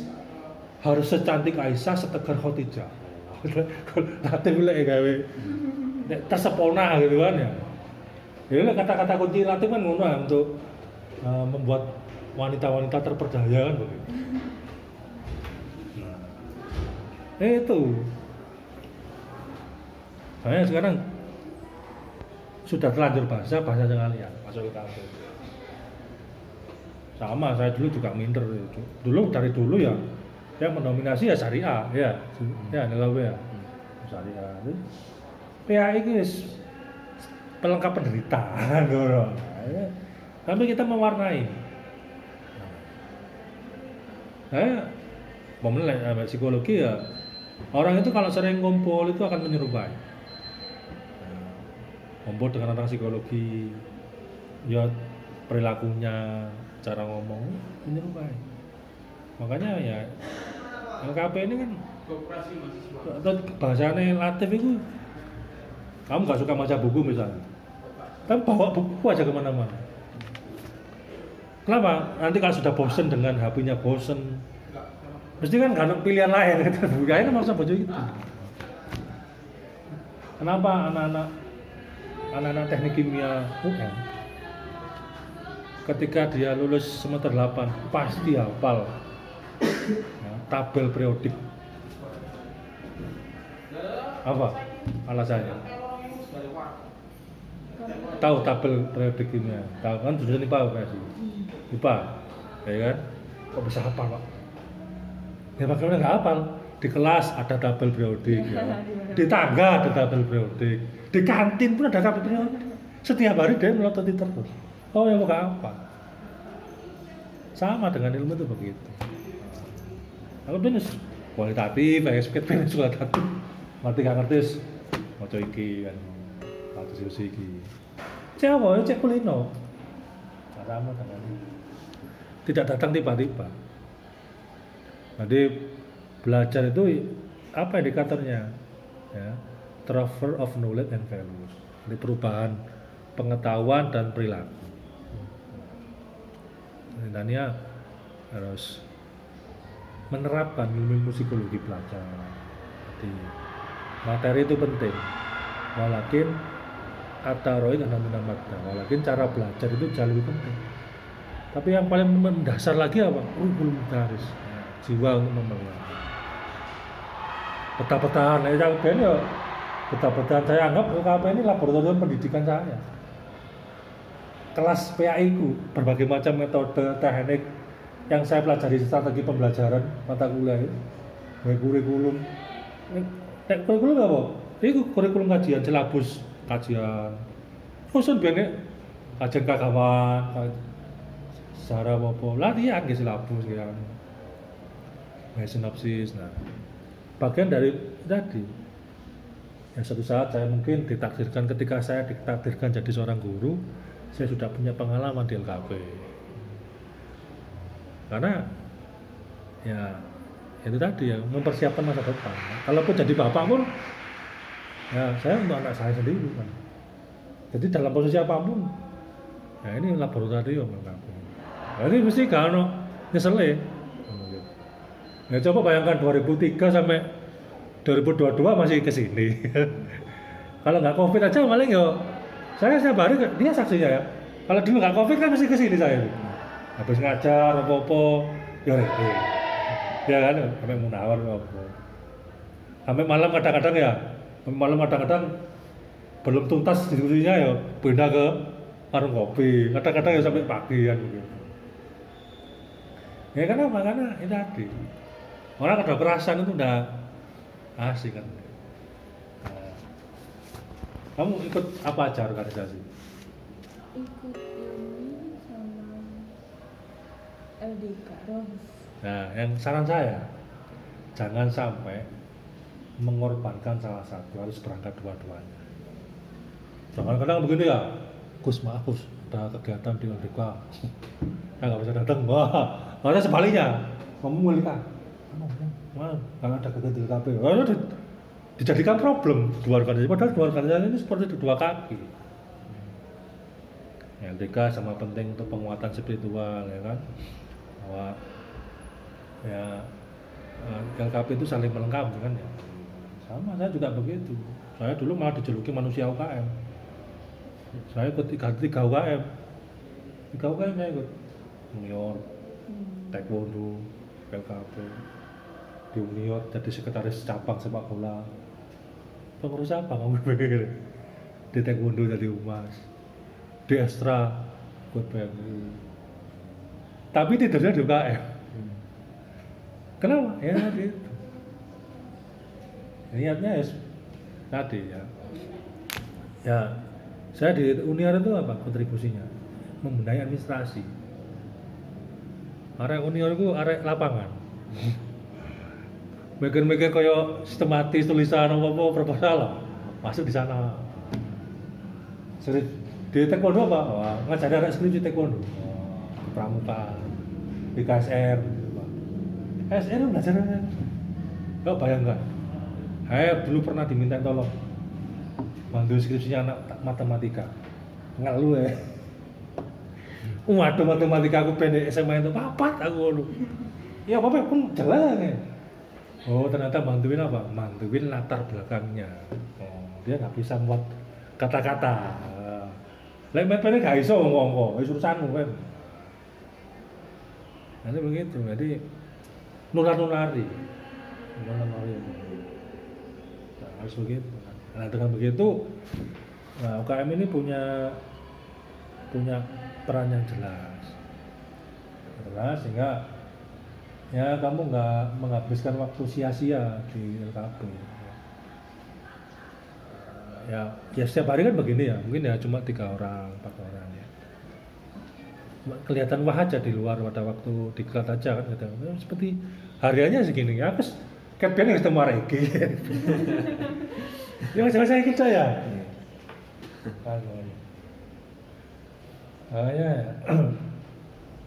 harus secantik Aisyah, setegar Khadijah. Latif lek gawe tersepona gitu kan ya. Jadi kata-kata kunci Latif kan ngono untuk membuat wanita-wanita terperdaya kan begitu. Nah, itu. Saya sekarang sudah terlanjur bahasa sekalian masuk ke kampus. Sama, saya dulu juga minder. Dari dulu ya yang mendominasi ya syariah, ya nilai ya syariah. PAI ini pelengkap penderitaan, gitu. Tapi kita mewarnai. Saya psikologi ya, orang itu kalau sering ngumpul itu akan menyerupai. Ngumpul dengan orang psikologi, ya perilakunya, cara ngomong menyerupai. Makanya ya LKP ini kan bahasanya Latif itu, kamu gak suka baca buku misalnya, tapi bawa buku aja kemana-mana. Kenapa? Nanti kalau sudah bosen dengan HP-nya bosen, mesti kan gak ada pilihan lain. Kayaknya maksudnya baju itu. Kenapa anak-anak teknik kimia UM ketika dia lulus semester 8 pasti hafal tabel periodik? Apa alasannya? Tahu tabel periodik kimia? Tahu kan jurusan IPA pasti. IPA, ya kan? Kok bisa hafal, Pak? Ya bagaimana nggak hafal? Di kelas ada tabel periodik, ya. Di tangga ada tabel periodik, di kantin pun ada tabel periodik. Setiap hari dia melototi terus. Oh ya nggak apa? Sama dengan ilmu itu begitu. Kalau bisnis kualitatif, ekspert bisnis kualitatif, ngerti gak ngerti, mau coba iki kan, mau diskusi iki. Siapa? Cek kulino. Sama dengan ini. Tidak datang tiba-tiba. Jadi belajar itu apa indikatornya? Ya, transfer of knowledge and values. Jadi perubahan pengetahuan dan perilaku. Intinya harus menerapkan ilmu psikologi pelajar. Jadi materi itu penting, walakin ataroi dan minamada. Walaupun cara belajar itu jauh lebih penting. Tapi yang paling mendasar lagi apa? Kurikulum daris. Jiwa untuk membangun. Peta-petaan, ya peta-petaan saya anggap UKP ini laboratorium pendidikan saya. Kelas PAI ku berbagai macam metode, teknik yang saya pelajari strategi pembelajaran mata kuliah itu. Kurikulum. Kurikulum apa? Itu kurikulum kajian silabus, kajian. Khusus bener kajian keagamaan, secara apa latihan ke silabus ya. Sinopsis. Nah, bagian dari tadi. Ya suatu saat saya mungkin ditakdirkan ketika saya ditakdirkan jadi seorang guru, saya sudah punya pengalaman di LKP. Karena ya itu tadi ya mempersiapkan masa depan. Kalaupun jadi bapak pun, ya saya untuk anak saya sendiri kan. Jadi dalam posisi apapun, ya ini laboratorium LKP. Jadi mesti gak ono nyesel. Ya coba bayangkan 2003 sampai 2022 masih ke sini. Kalau nggak Covid aja malah yo saya setiap hari dia saksinya ya. Kalau dulu nggak Covid kan mesti ke sini saya. Habis ngajar apa-apa ya rete. Ya kan sampai munawar apa. Sampai malam kadang-kadang ya. Malam kadang-kadang belum tuntas diskusinya ya pindah ke warung kopi. Kadang-kadang ya sampai pagi kan begitu. Ya kenapa? Karena ini tadi. Orang ada kerasan itu udah asik kan. Nah, kamu ikut apa aja organisasi? Ikut ini sama LDK Rohis. Nah, yang saran saya jangan sampai mengorbankan salah satu, harus berangkat dua-duanya. Jangan kadang begini ya, Gus maaf Gus, ada kegiatan di LDK, nggak bisa datang. Wah, malah sebaliknya, kamu milih Wah, kalau ada kegiatan di LKP, dijadikan problem dua organisasi. Padahal dua organisasi ini seperti dua kaki. LDK sama penting untuk penguatan spiritual, ya kan? Bahwa ya LKP itu saling melengkapi kan ya. Sama saya juga begitu. Saya dulu malah dijuluki manusia UKM. Saya ikut 3 UKM. 3 UKM saya ikut. Junior, taekwondo, LKP. Di Unior jadi sekretaris cabang sepak bola. Pengurus apa kamu begini? Di taekwondo jadi humas. Di Astra ikut PMU. Tapi tidurnya di UKM. Kenapa? Ya gitu. Niatnya ya tadi ya. Ya, saya di Unior itu apa kontribusinya? Membenahi administrasi. Arek Unior itu arek lapangan. Mikir-mikir kayak sistematis tulisan apa-apa proposal masuk di sana. Sering di taekwondo apa? Wah, ngajari anak skripsi taekwondo. Pramuka, di KSR. KSR belajar enggak bayangkan. Saya dulu pernah diminta tolong bantu skripsinya anak matematika. Ngeluh ya. Waduh matematika aku pendek SMA itu papat aku dulu. Ya apa-apa pun jelas ya. Oh ternyata bantuin apa? Bantuin latar belakangnya. Oh, dia nggak bisa buat kata-kata. Lek metode gak iso ngomong, wis urusanmu kan. Nanti begitu, jadi nular-nulari. Nah, harus begitu. Nah dengan begitu, nah, UKM ini punya peran yang jelas sehingga ya kamu nggak menghabiskan waktu sia-sia di LKP. Ya setiap hari kan begini ya, mungkin ya cuma 3 orang, 4 orang ya. Kelihatan wah aja di luar pada waktu diklat aja kan, gitu. Seperti hariannya segini ya, terus kepen yang ketemu lagi. Ya jangan saya ikut saya.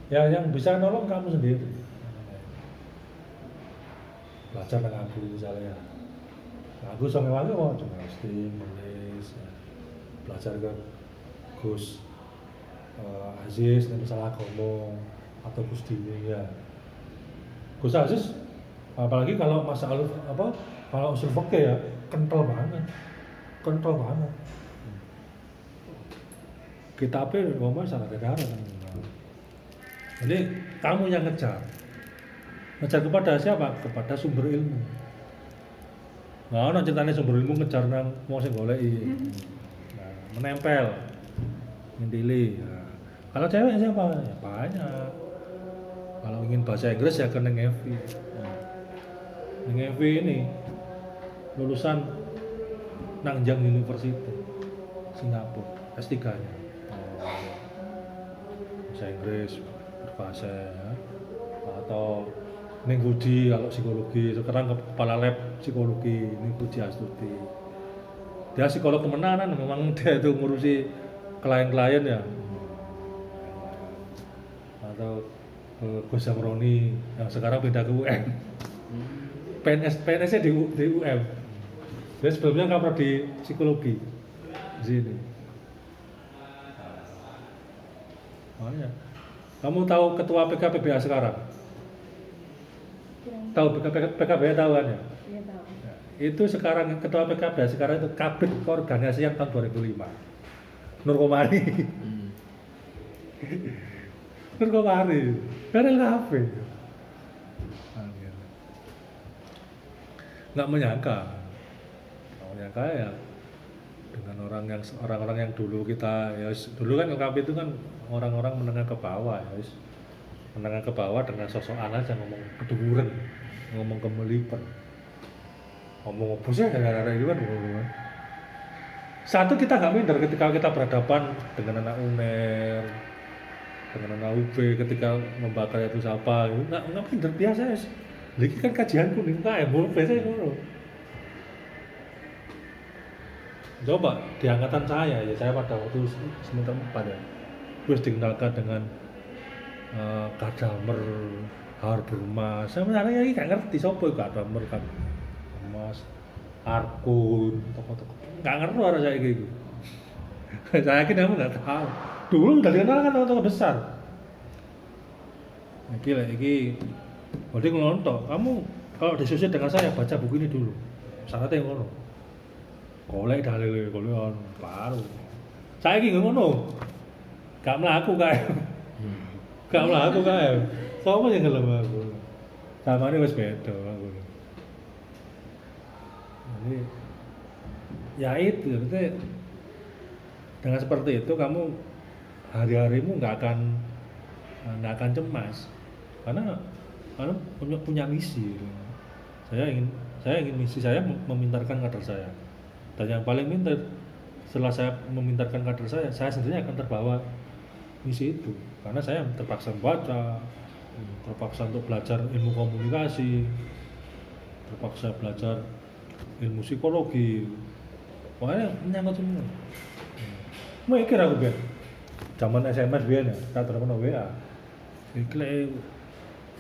Ya yang bisa nolong kamu sendiri. Belajar dengan aku misalnya. Nah, aku sama wangi mau jurnalistik, nulis, ya. Belajar ke Gus Aziz, misalnya ngomong atau Gus Dini ya. Gus Aziz, apalagi kalau masalah kalau usul fikih ya kental banget. Kita apa ngomong salah daerah kan. Jadi kamu yang ngejar kepada siapa? Kepada sumber ilmu. Nah, ono ceritanya sumber ilmu ngejar nang mau sing goleki. Nah, menempel, ngintili. Nah, kalau cewek siapa? Ya banyak. Kalau ingin bahasa Inggris ya ke Neng Evi. Neng Evi ini lulusan Nanjing University Singapura S3-nya. Bahasa Inggris, berbahasa ya. Atau Neng Budi kalau psikologi, sekarang kepala lab psikologi, Neng Budi Astuti. Dia psikolog temenan, memang dia itu ngurusi klien-klien ya. Atau Gus Zamroni yang sekarang pindah ke UM. PNS-nya di UM. Dia sebelumnya kabar di psikologi di sini. Makanya, kamu tahu ketua PKPBA sekarang? Tahu PKBA tahu kan ya? Iya tahu. Nah, itu sekarang ketua PKBA sekarang itu Kabid Koordinasian tahun 2005. Nur Komari. Nur Komari. Kan LKP. Nggak menyangka ya dengan orang-orang yang dulu kita ya dulu kan LKP itu kan orang-orang menengah ke bawah ya menengah ke bawah dengan sosokan aja ngomong keduren ngomong kemelipan ngomong apa sih gara-gara itu kan satu kita nggak minder ketika kita berhadapan dengan anak UNER dengan anak UB ketika membakar itu siapa nggak minder biasa ya lagi kan kajian kuning KM biasanya ngono. Coba di angkatan saya ya saya pada waktu semester 4 ya terus dikenalkan dengan Kadamer, Harburmas saya sebenarnya ini gak ngerti siapa itu Kadamer kan Mas, Arkun tokoh-tokoh gak ngerti orang saya gitu saya yakin kamu gak tahu dulu udah dikenal kan tokoh-tokoh besar ini berarti ngelontok kamu kalau diskusi dengan saya baca buku ini dulu syaratnya ngono golek dalile golek baru. Saiki ngono. Gak mlaku kae. Gak mlaku kae. Sopo sing gelem aku. Samane wis beda aku. Jadi ya itu berarti dengan seperti itu kamu hari-harimu nggak akan cemas karena punya misi. Saya ingin misi saya memintarkan kader saya. Dan yang paling pintar setelah saya memintarkan kader saya sendiri akan terbawa misi itu karena saya terpaksa membaca, terpaksa untuk belajar ilmu komunikasi, terpaksa belajar ilmu psikologi, pokoknya menyangkut semua. Mikir aku biar zaman SMS biar ya, tak terkenal WA, ikut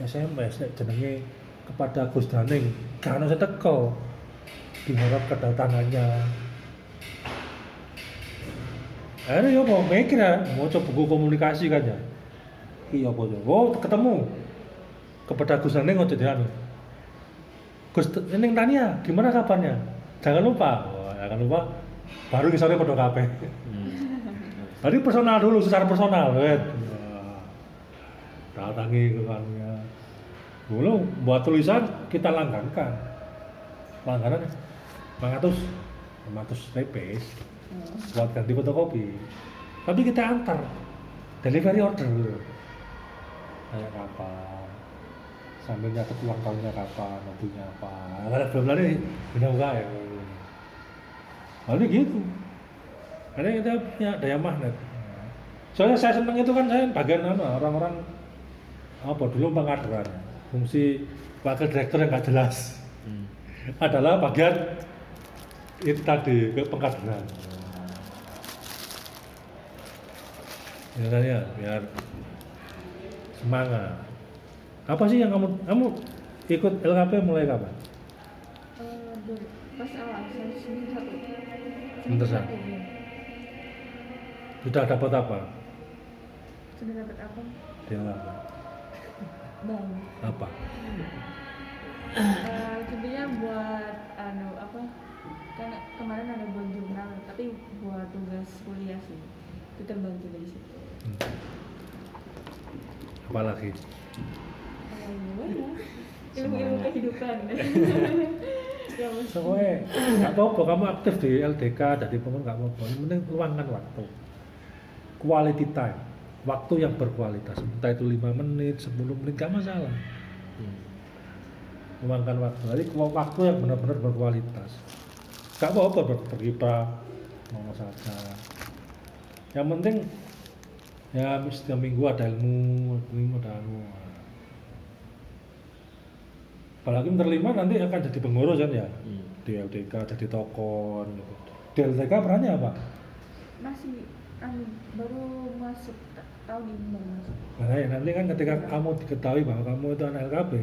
SMS jenenge kepada Gus Daning, karena saya teko. Diharap kedatangannya akhirnya ya mau mikir ya mau coba buku komunikasi kan ya iya apa tuh oh ketemu kepada Gus Daning waktu itu Gus Daning tanya gimana kabarnya jangan lupa baru misalnya pada kabeh tadi personal dulu secara personal kan datangi ke kannya dulu buat tulisan kita langgankan langganan 500 repes buat ganti fotokopi tapi kita antar delivery order kayak kapan sambil nyatet ulang tahunnya kapan mobilnya apa ada belum lagi punya buka ya lalu gitu karena kita punya daya magnet soalnya saya senang itu kan saya bagian orang-orang apa dulu pengkaderan fungsi wakil direktur yang nggak jelas adalah bagian itu tadi ke pengkaderan ya biar semangat apa sih yang kamu ikut LKP mulai kapan? Pas awal semester 1 semester 1 sudah dapat apa? Sudah dapat apa? Dia apa? Banyak. Apa? Sebenarnya buat kan kemarin ada buat jurnal tapi buat tugas kuliah sih itu terbantu dari situ. Apalagi Gimana? Ilmu-ilmu kehidupan. Ya Mas. soalnya nggak apa-apa kamu aktif di LDK jadi pengurus nggak apa-apa, yang penting luangkan waktu, quality time, waktu yang berkualitas, entah itu 5 menit 10 menit nggak masalah, luangkan waktu. Jadi waktu yang benar-benar berkualitas, nggak apa-apa berkiprah mau saja, yang penting ya setiap minggu ada ilmu, minggu ada ilmu. Apalagi menerima nanti akan jadi pengurus kan ya, di LDK jadi tokon gitu. Di LDK perannya apa? Masih baru masuk tahun ini baru masuk. Nah, ya, nanti kan ketika kamu diketahui bahwa kamu itu anak LKP,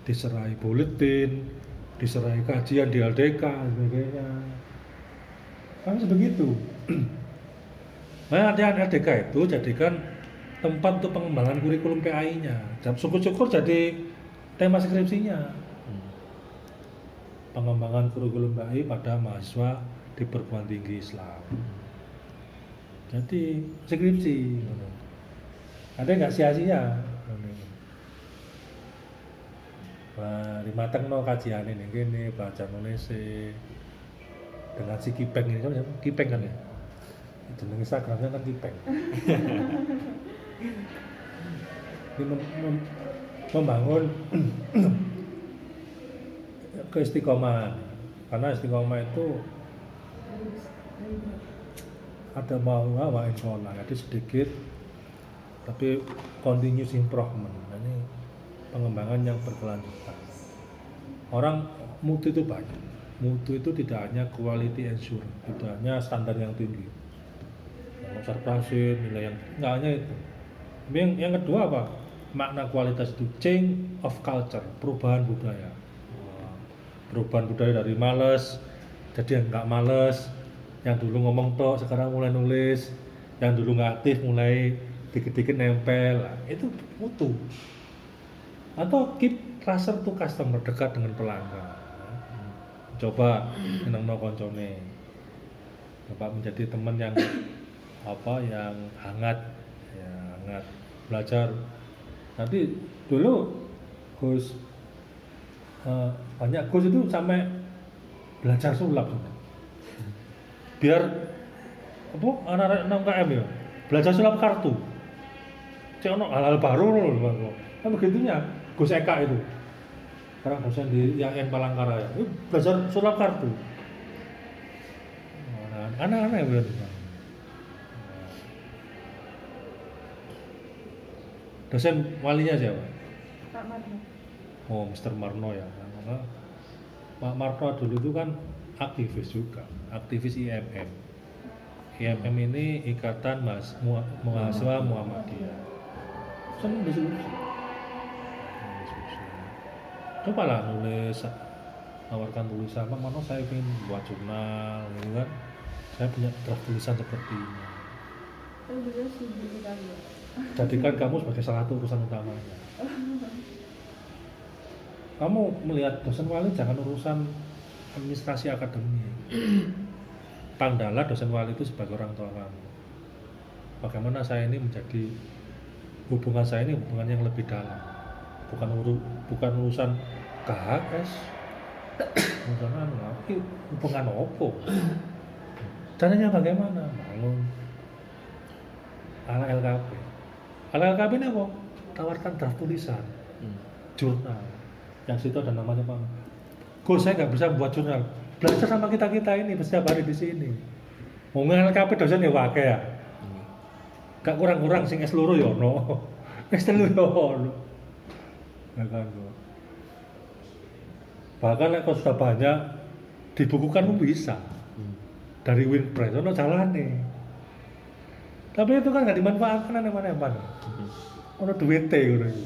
diserai buletin, diserai kajian di LDK dan sebagainya. Kan sebegitu. Nah, latihan LDK itu jadikan tempat untuk pengembangan kurikulum PAI-nya. Dan syukur-syukur jadi tema skripsinya. Pengembangan kurikulum PAI pada mahasiswa di perguruan tinggi Islam. Jadi skripsi. Ada nggak sia-sia? Nah, dimateng no kajian ini gini, belajar nulis dengan si Kipeng ini kan, Kipeng kan ya? Jeneng Instagramnya kan Kipeng. Ini membangun keistiqomahan, karena istiqomah itu ada mau insyaallah, jadi sedikit tapi continuous improvement. Ini pengembangan yang berkelanjutan. Orang mutu itu banyak. Mutu itu tidak hanya quality assurance, tidak hanya standar yang tinggi, observasi, nilai yang nggak hanya itu. Yang kedua apa? Makna kualitas itu change of culture, perubahan budaya. Perubahan budaya dari males jadi yang nggak males, yang dulu ngomong tok sekarang mulai nulis, yang dulu nggak aktif mulai dikit-dikit nempel. Nah, itu mutu. Atau keep closer to customer, dekat dengan pelanggan. Coba nyenengno koncone, coba menjadi teman yang yang hangat, ya hangat, belajar. Nanti dulu Gus banyak Gus itu sampai belajar sulap, biar anak-anak 6 KM ya belajar sulap kartu. Cek ono hal-hal baru loh, kan begitunya Gus Eka itu. Sekarang dosen di yang Palangkaraya itu belajar sulap kartu. Anak-anak ya benar. Dosen walinya siapa? Pak Marno. Oh, Mr. Marno ya. Karena Pak Marno dulu itu kan aktivis juga, aktivis IMM. IMM ini Ikatan Mahasiswa Muhammadiyah. Senang diskusi. Coba lah nulis, tawarkan tulisan. Pak Marno, saya ingin buat jurnal, gitu kan. Saya punya draft tulisan seperti ini. Itu beliau sibuk sekali ya. Jadikan kamu sebagai salah satu urusan utamanya. Kamu melihat dosen wali jangan urusan administrasi akademik. Pandanglah dosen wali itu sebagai orang tua kamu. Bagaimana saya ini menjadi hubungan saya ini hubungan yang lebih dalam, bukan urusan KHS, urusan hubungan opo. Caranya bagaimana? Bangun ala LKP. Ala LKP ini apa? Tawarkan draft tulisan, jurnal. Yang situ ada namanya Pak. Gus, saya nggak bisa buat jurnal. Belajar sama kita ini setiap hari di sini. Ngomong LKP dosen ya wae ya. Gak kurang-kurang sing S loro ya ono. S telu ya ono. Ya kan. Bahkan kalau sudah banyak dibukukan pun bisa. Dari Winpress ono jalane. Tapi itu kan nggak dimanfaatkan mana-mana. Ono duwite ngono iki.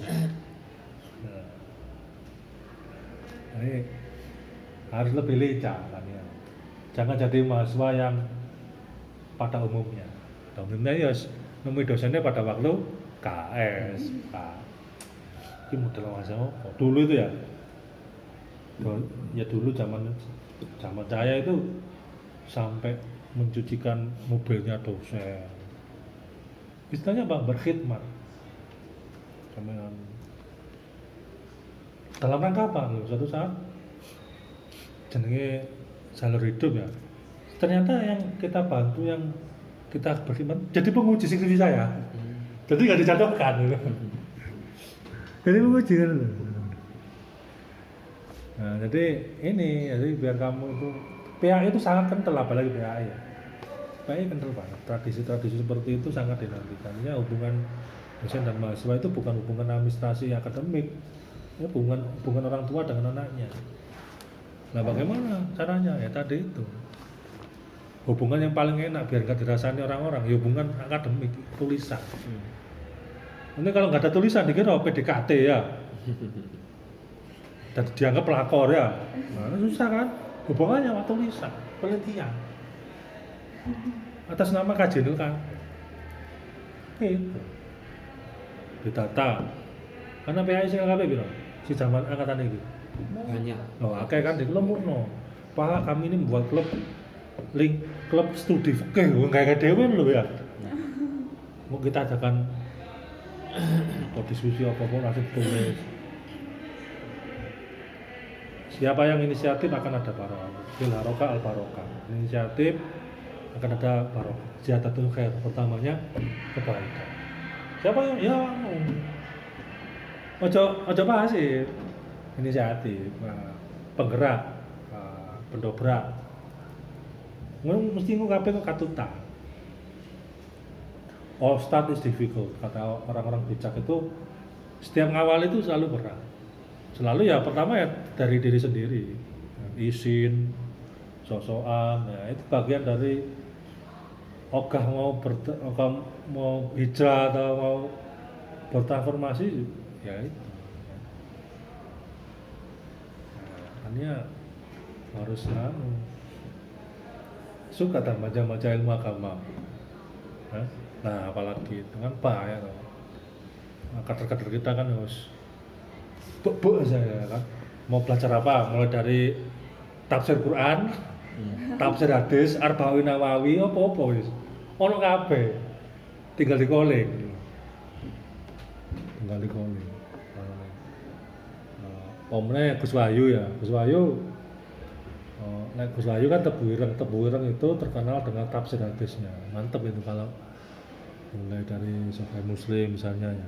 Jadi harus lebih lincah kan ya. Jangan jadi mahasiswa yang pada umumnya. Pada umumnya ya nemui dosennya pada waktu KS. Ini model mahasiswa dulu itu ya. Ya dulu zaman saya itu sampai mencucikan mobilnya dosen. istilahnya apa? Berkhidmat. Kemudian dalam rangka apa? Loh, suatu saat jenenge jalur hidup ya. Ternyata yang kita bantu, yang kita berkhidmat jadi penguji CV saya. Jadi nggak dicantumkan. Jadi penguji kan. Nah, jadi ini, jadi biar kamu itu PAI itu sangat kental, apalagi PAI ya. PAI kental banget. Tradisi-tradisi seperti itu sangat dinantikan. Ya, hubungan dosen dan mahasiswa itu bukan hubungan administrasi akademik, ya hubungan orang tua dengan anaknya. Nah, bagaimana caranya? Ya tadi itu. Hubungan yang paling enak biar nggak dirasani orang-orang, ya hubungan akademik, tulisan. Ini kalau nggak ada tulisan dikira PDKT ya. Dan dianggap pelakor ya. Nah, susah kan? Hubungannya waktu tulisan, penelitian. Atas nama kajian kan. Itu. Ditata. Karena PAI sing kabeh piro? Si zaman angkatan iki. Banyak. Oh, akeh kan di Lemurno. Pak, kami ini membuat link klub studi fikih, kayak dhewe lho ya. Mau kita adakan diskusi apa-apa langsung tulis. Siapa yang inisiatif akan ada barokah. Bil harokah al barokah. Inisiatif akan ada barokah. Ziyadatul khair, pertamanya kebaikan. Siapa yang ya ojo pasif. Inisiatif, penggerak, pendobrak. Mesti kabeh kok katutan. All start is difficult, kata orang-orang bijak itu. Setiap ngawal itu selalu berat. Selalu ya pertama ya dari diri sendiri, izin, sosokan, ya itu bagian dari ogah mau hijrah atau mau bertransformasi, ya itu. Makanya harus suka dan baca ilmu agama. Nah apalagi itu kan bahaya kan. Kader-kader kita kan harus buk saya kan. Mau belajar apa? Mulai dari tafsir Quran, tafsir hadis, Arba'in Nawawi, apa-apa wis. Ono kabeh. Tinggal dikoling. Omne Gus Wahyu ya. Gus Wahyu Gus Wahyu kan Tebu Ireng itu terkenal dengan tafsir hadisnya. Mantep itu kalau mulai dari Sahih Muslim misalnya ya.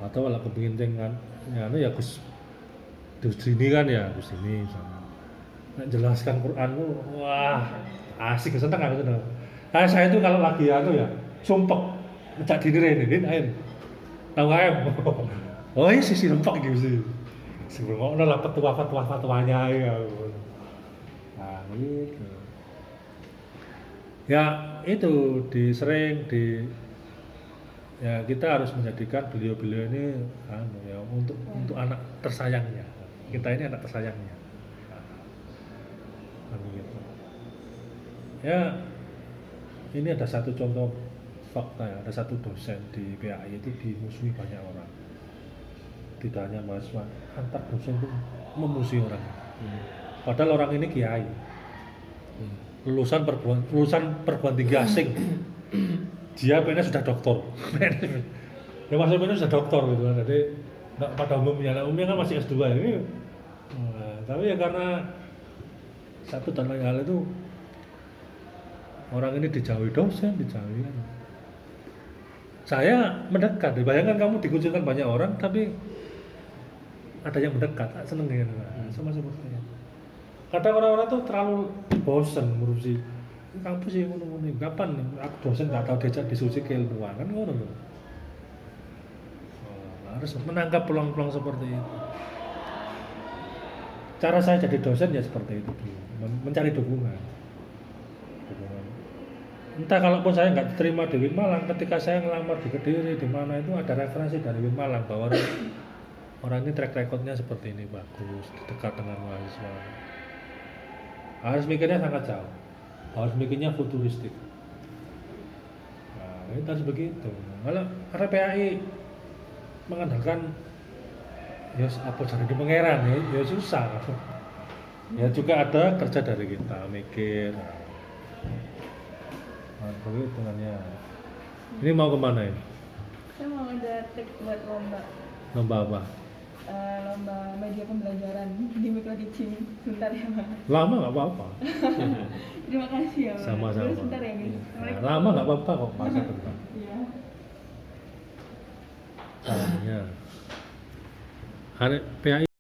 Atau kalau kepingin kan ya Gus Dini kan ya, Gus Dini misalnya. Nah, jelaskan Quran tuh wah, asik seneng aku tuh. Nah, saya tuh kalau lagi ya sumpek ngejak dini ini air. Tahu ayam. Oh, iya sih sumpek gitu sih. Sebelum lah fatwanya ya. Nah, gitu. Ya, itu ya kita harus menjadikan beliau-beliau ini ya untuk anak tersayangnya. Kita ini anak tersayangnya. Gitu. Ya, ini ada satu contoh fakta ya, ada satu dosen di PAI itu dimusuhi banyak orang. Tidak hanya mahasiswa, antar dosen itu memusuhi orang. Padahal orang ini kiai. Lulusan perguruan tinggi asing. Dia pengennya sudah doktor. Ya maksudnya pengennya sudah doktor gitu kan. Jadi pada umumnya kan masih S2 ini. Nah, tapi ya karena satu dan lain hal itu orang ini dijauhi dosen, dijauhi kan. Saya mendekat, bayangkan kamu dikucilkan banyak orang tapi ada yang mendekat, seneng gitu. Sama seperti itu. Kadang orang-orang tuh terlalu bosan ngurusi kampus sih ngono-ngono. Kapan aku dosen nggak tahu diajak diskusi keilmuan kan ngono loh. Harus menangkap peluang-peluang seperti itu. Cara saya jadi dosen ya seperti itu, mencari dukungan. Entah kalaupun saya nggak diterima di Win Malang, ketika saya ngelamar di Kediri di mana itu ada referensi dari Win Malang bahwa orang ini track recordnya seperti ini bagus, dekat dengan mahasiswa. Harus mikirnya sangat jauh, harus mikirnya futuristik. Nah, itu harus begitu. Kalau karena PAI mengandalkan ya apa jadi pangeran ya susah. Ya juga ada kerja dari kita mikir. Nah, begitu kan ya. Ini mau kemana ini? Saya mau ada tip buat lomba. Lomba apa? Lomba media pembelajaran di Mikro Teaching. Sebentar ya, Pak. Lama nggak apa-apa. Terima kasih ya, Pak. Sama-sama. Terus sebentar ya, guys. Nah, lama nggak apa-apa kok masa tentang. Iya. Caranya. Hari PAI